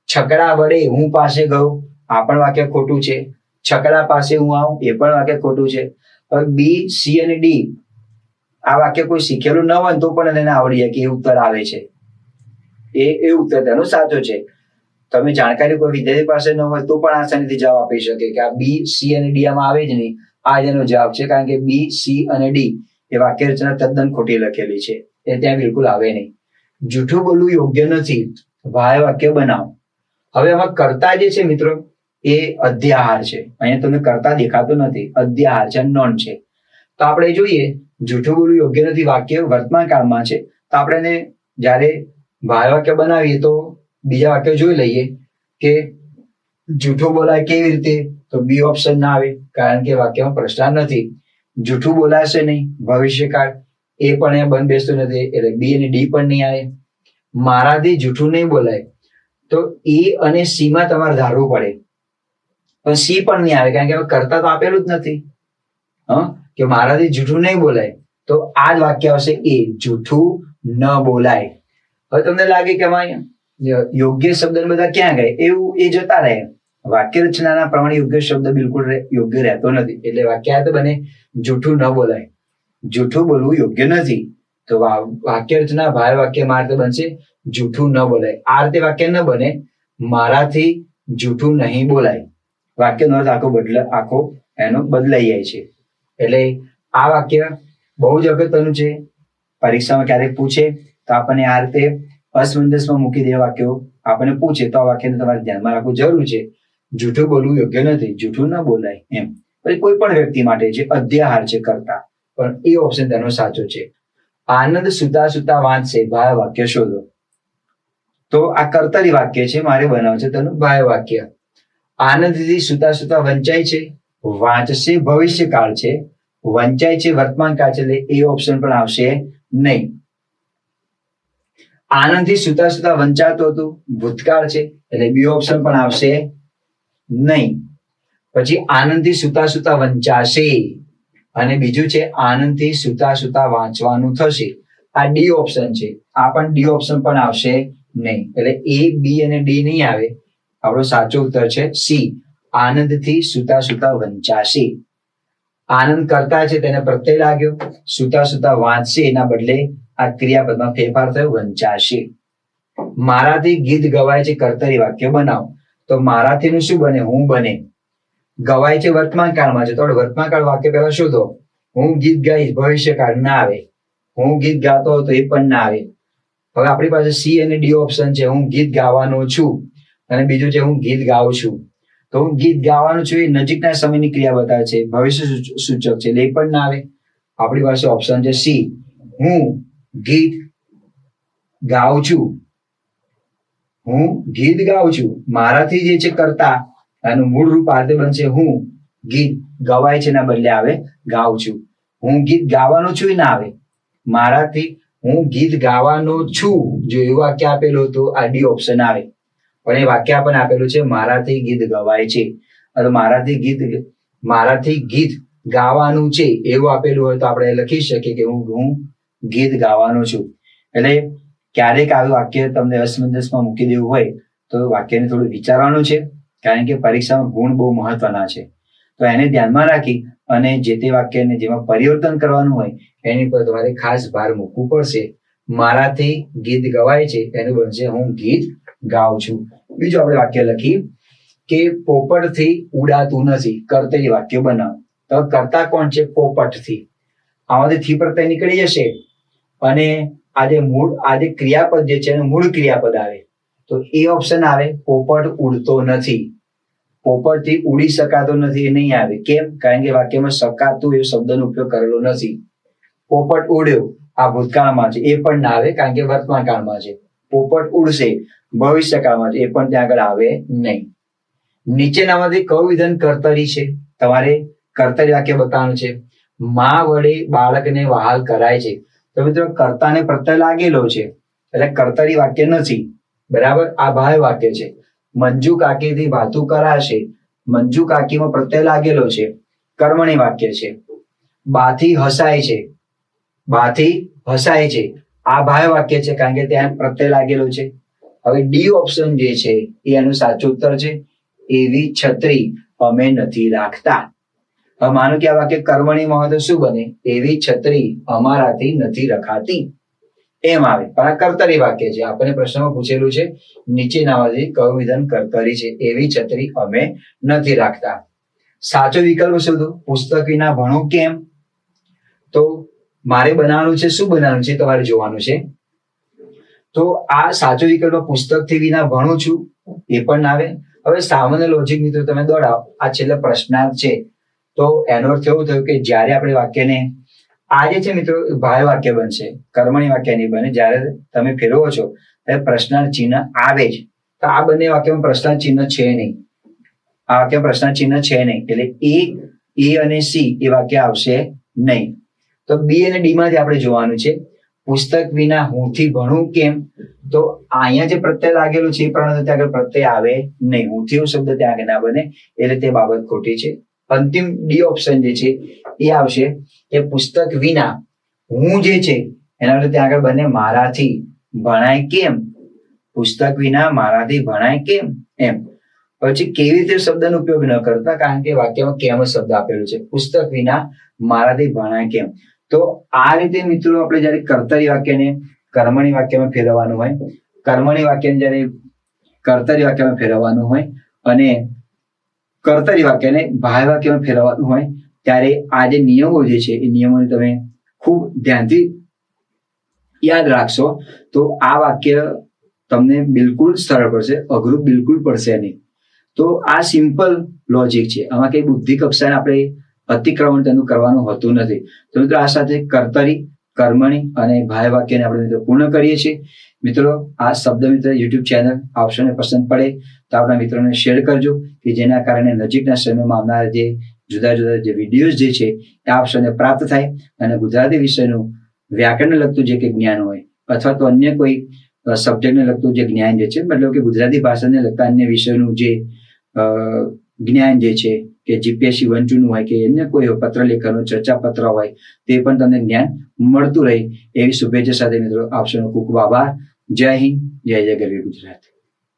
છકડા વડે હું પાસે ગયો, આ પણ વાક્ય ખોટું છે. છકડા પાસે હું આવું, એ પણ વાક્ય ખોટું છે. હવે બી, સી અને ડી આ વાક્ય કોઈ શીખેલું ન હોય તો પણ એને આવડી જાય કે એ ઉત્તર આવે છે, એ ઉત્તર તેનો સાચો છે. તમે જાણકારી કોઈ વિદ્યાર્થી પાસે ન હોય તો પણ આસાનીથી જવાબ આપી શકે કે આ બી, સી અને ડી આમાં આવે જ નહીં. આ જ એનો જવાબ છે, કારણ કે બી, સી અને ડી એ વાક્ય રચના તદ્દન ખોટી લખેલી છે, એ ત્યાં બિલકુલ આવે નહીં. જૂઠું બોલવું યોગ્ય નથી, વાય વાક્ય બનાવો. હવે આમાં કર્તા જે છે મિત્રો એ અધ્યાહાર છે. અહીંયા તમને કર્તા દેખાતું નથી, અધ્યાહાર છે, નોન છે. તો આપણે જોઈએ જૂઠું બોલવું યોગ્ય નથી વાક્ય વર્તમાન કાળમાં છે, તો આપણે એને જ્યારે ભાય વાક્ય બનાવીએ તો બીજા વાક્ય જોઈ લઈએ કે જૂઠું બોલાય કેવી રીતે. તો બી ઓપ્શન ના આવે, કારણ કે વાક્યમાં પ્રશ્ન નથી. જૂઠું બોલાશે નહીં, ભવિષ્યકાળ, એ પણ અહીંયા બંધ બેસતું નથી, એટલે બી અને ડી પણ નહીં આવે. મારાથી જૂઠું નહીં બોલાય, તો એ અને સી માં તમારે ધારવું પડે, પણ સી પણ નહીં આવે, કારણ કે કરતા તો આપેલું જ નથી. કે મારાથી જૂઠું નહીં બોલાય, તો આ જ વાક્ય આવશે એ, જૂઠું ન બોલાય. હવે તમને લાગે કે આમાં યોગ્ય શબ્દ બધા ક્યાં ગયા, એવું એ જતા રહે. વાક્ય રચનાના પ્રમાણે યોગ્ય શબ્દ બિલકુલ યોગ્ય રહેતો નથી, એટલે વાક્ય તો બને જૂઠું ન બોલાય. જૂઠું બોલવું યોગ્ય નથી, તો વાક્ય રચના ભાય વાક્ય મારા રીતે બનશે જૂઠું ન બોલાય. આ રીતે વાક્ય ન બને, મારાથી જૂઠું નહીં બોલાય. વાક્યનો અર્થ આખો એનો બદલાઈ જાય છે. એટલે આ વાક્ય બહુ જ અગત્યનું છે. પરીક્ષામાં ક્યારેક પૂછે તો આપણને આ રીતે અસમંજસમાં મૂકી દે વાક્યો આપણને પૂછે, તો આ વાક્યને તમારે ધ્યાનમાં રાખવું જરૂર છે. જૂઠું બોલવું યોગ્ય નથી, જૂઠું ન બોલાય એમ. પછી કોઈ પણ વ્યક્તિ માટે જે અધ્યાહાર છે કરતા, પણ એ ઓપ્શન તેનો સાચો છે. આનંદ સુતા સુતા વાંચશે, ભાય વાક્ય શોધો. તો આ કર્તરી વાક્ય છે, મારે બનાવવું છે તેનું ભાય વાક્ય. આનંદથી સુતા સુતા વંચાય છે, વાંચશે ભવિષ્યકાળ છે, વંચાય છે વર્તમાન કાળ છે, એટલે એ ઓપ્શન પણ આવશે નહીં. આનંદથી સુતા સુતા વંચાતું હતું, ભૂતકાળ છે, એટલે બી ઓપ્શન પણ આવશે નહીં. પછી આનંદથી સુતા સુતા વંચાશે, અને બીજું છે આનંદથી સુતા સુતા વાંચવાનું થશે, આ ડી ઓપ્શન છે, આ પણ ડી ઓપ્શન પણ આવશે નહીં. એટલે એ, બી અને ડી નહીં આવે. આપણો સાચો ઉત્તર છે સી, આનંદથી સુતા સુતા વંચાશે. આનંદ કરતા છે તેને પ્રત્યય લાગ્યો, સુતા સુતા વાંચશે એના બદલે આ ક્રિયાપદમાં ફેરફાર થયો, વંચાશે. મારાથી ગીત ગવાય છે કર્તરી વાક્ય બનાવો. તો મારાથી નું શું બને? હું બને. ગવાય છે વર્તમાન કાળમાં છે, તો વર્તમાન કાળ વાક્ય પહેલા શોધો. હું ગીત ગાઈશ, ભવિષ્યકાળ ના આવે. હું ગીત ગાતો હતો એ પણ ના આવે. હવે આપણી પાસે સી અને ડી ઓપ્શન છે. હું ગીત ગાવાનો છું અને બીજું છે હું ગીત ગાઉં છું. તો હું ગીત ગાવાનું છું એ નજીકના સમયની ક્રિયા બતાવે છે, ભવિષ્ય સૂચક છે, એટલે એ પણ ના આવે. આપણી પાસે ઓપ્શન છે સી, હું ગીત ગાઉં છું. હું ગીત ગાઉં છું, મારાથી જે છે કરતા આનું મૂળ રૂપ આ રીતે બનશે હું ગીત ગવાય છે ના બદલે આવે ગાઉં છું. હું ગીત ગાવાનો છું એ ના આવે. મારાથી હું ગીત ગાવાનો છું, જો એવું વાક્ય આપેલું હતું આ ડી ઓપ્શન આવે. પણ એ વાક્ય આપણને આપેલું છે મારાથી ગીત ગવાય છે. અથવા મારાથી ગીત ગાવાનું છે એવું આપેલું હોય તો આપણે લખી શકીએ કે હું ગીત ગાવાનો છું. એટલે ક્યારેક આવી વાક્ય તમને અસમંજસમાં મૂકી દેવું હોય તો વાક્યને થોડું વિચારવાનું છે, કારણ કે પરીક્ષામાં ગુણ બહુ મહત્વના છે. તો એને ધ્યાનમાં રાખી અને જે તે વાક્યને જેમાં પરિવર્તન કરવાનું હોય એની પર તમારે ખાસ ભાર મૂકવું પડશે. મારાથી ગીત ગવાય છે એનું બનશે હું ગીત ગાઉં છું. બીજું આપણે વાક્ય લખી કે પોપટથી ઉડાતું નથી, કર્તરી વાક્ય બનાવો. તો કરતા કોણ છે? પોપટથી. આમાંથી થી પ્રત્યય નીકળી જશે અને આજે ક્રિયાપદ જે છે એનું મૂળ ક્રિયાપદ આવે. તો એ ઓપ્શન આવે પોપટ ઉડતો નથી. પોપટથી ઉડી શકાતો નથી એ નહીં આવે. કેમ? કારણ કે વાક્યમાં શકાતું એ શબ્દનો ઉપયોગ કરેલો નથી. પોપટ ઉડ્યો આ ભૂતકાળમાં છે એ પણ ના આવે, કારણ કે વર્તમાન કાળમાં છે. પોપટ ઉડશે ભવિષ્યકાળમાં છે, એ પણ ત્યાં આગળ આવે નહીં. નીચેનામાંથી કયું વિધાન કર્તરી છે? તમારે કર્તરી વાક્ય બતાવવાનું છે. માં વડે બાળકને વહાલ કરાય છે. તો મિત્રો કર્તાને પ્રત્યય લાગેલો છે એટલે કર્તરી વાક્ય નથી. બરાબર, આ ભાવ વાક્ય છે. મંજુ કાકીથી ભાતું કરાશે, મંજુ કાકીમાં પ્રત્યય લાગેલો છે, કર્મણી વાક્ય છે. બાથી હસાય છે, બાથી હસાય છે, આ ભાવ વાક્ય છે, કારણ કે ત્યાં પ્રત્યય લાગેલો છે. હવે ડી ઓપ્શન જે છે એ એનું સાચું ઉત્તર છે. એવી છત્રી અમે નથી રાખતા. હવે માનો કે આ વાક્ય કર્મણીમાં હોય તો શું બને? એવી છત્રી અમારાથી નથી રખાતી એમ આવે. પણ આ કર્તરી વાક્ય છે. આપણને પ્રશ્નમાં પૂછેલું છે નીચેનામાંથી કયું વિધાન કર્તરી છે? એવી છત્રી અમે નથી રાખતા. સાચો વિકલ્પ શોધો. પુસ્તક વિના ભણો કેમ? તો મારે બનાવવાનું છે, શું બનાવવાનું છે તમારે જોવાનું છે. તો આ સાચો વિકલ્પ પુસ્તકથી વિના ભણું છું એ પણ ના આવે. હવે સામાન્ય લોજિક મિત્રો તમે દોડાવો. આ છેલ્લે પ્રશ્નાર્થ છે તો એનો અર્થ એવો થયો કે જ્યારે આપણે વાક્યને આ જે છે મિત્રો ભાવ વાક્ય બનશે, કર્મણી વાક્ય નહીં બને. જ્યારે તમે ફેરવો છો ત્યારે પ્રશ્નાર્થ ચિહ્ન આવે જ. તો આ બંને વાક્યમાં પ્રશ્નાર્થ ચિહ્ન છે નહીં. આ વાક્ય પ્રશ્નાર્થ ચિહ્ન છે નહીં એટલે એ અને સી એ વાક્ય આવશે નહીં. તો બી અને ડી માંથી આપણે જોવાનું છે. પુસ્તક વિના હુંથી ભણું કેમ? તો અહીંયા જે પ્રત્યય લાગેલું છે એ પ્રમાણે ત્યાં આગળ પ્રત્યય આવે નહીં. હુંથી શબ્દ ત્યાં આગળ ના બને એટલે તે બાબત ખોટી છે. અંતિમ ડી ઓપ્શન જે છે એ આવશે કે પુસ્તક વિના હું જે છે એના વડે ત્યાં આગળ બને મારાથી ભણાય કેમ. પુસ્તક વિના મારાથી ભણાય કેમ એમ. પછી કેવી રીતે શબ્દનો ઉપયોગ ન કરતા, કારણ કે વાક્યમાં કેમ શબ્દ આપેલો છે. પુસ્તક વિના મારાથી ભણાય કેમ. તો આ રીતે મિત્રો આપણે જયારે કર્તરી વાક્યને કર્મણી વાક્યમાં ફેરવવાનું હોય, કર્મણી વાક્યને જયારે કર્તરી વાક્યમાં ફેરવવાનું હોય અને કર્તરી વાક્યને ભાવ વાક્યમાં ફેરવવાનું હોય ત્યારે આ જે નિયમો જે છે એ નિયમોને તમે ખૂબ ધ્યાનથી યાદ રાખશો તો આ વાક્ય તમને બિલકુલ સરળ પડશે, અઘરું બિલકુલ પડશે નહીં. તો આ સિમ્પલ લોજિક છે. આમાં કઈ બુદ્ધિ કક્ષાને આપણે અતિક્રમણ તેનું કરવાનું હોતું નથી. તો મિત્રો આ સાથે કર્તરી, કર્મણી અને ભાવ વાક્યને આપણે મિત્રો પૂર્ણ કરીએ છીએ. મિત્રો આ શબ્દ મિત્ર યુટ્યુબ ચેનલ આપશોને પસંદ પડે તો આપણા મિત્રોને શેર કરજો કે જેના કારણે નજીકના સમયમાં આવનારા જે જુદા જુદા જે વિડીયોઝ જે છે એ આપશોને પ્રાપ્ત થાય અને ગુજરાતી વિષયનું વ્યાકરણને લગતું જે કંઈ જ્ઞાન હોય અથવા તો અન્ય કોઈ સબ્જેક્ટને લગતું જે જ્ઞાન જે છે, મતલબ કે ગુજરાતી ભાષાને લગતા અન્ય વિષયનું જે જ્ઞાન જે છે કે જીપીએસસી 1-2 નું હોય કે અન્ય કોઈ પત્ર લેખનનું ચર્ચા પત્ર હોય તે પણ તમને જ્ઞાન મળતું રહે એવી શુભેચ્છા સાથે મિત્રો આપશોનો ખૂબ ખૂબ આભાર. જય હિન્દ, જય જય ગરવી ગુજરાત.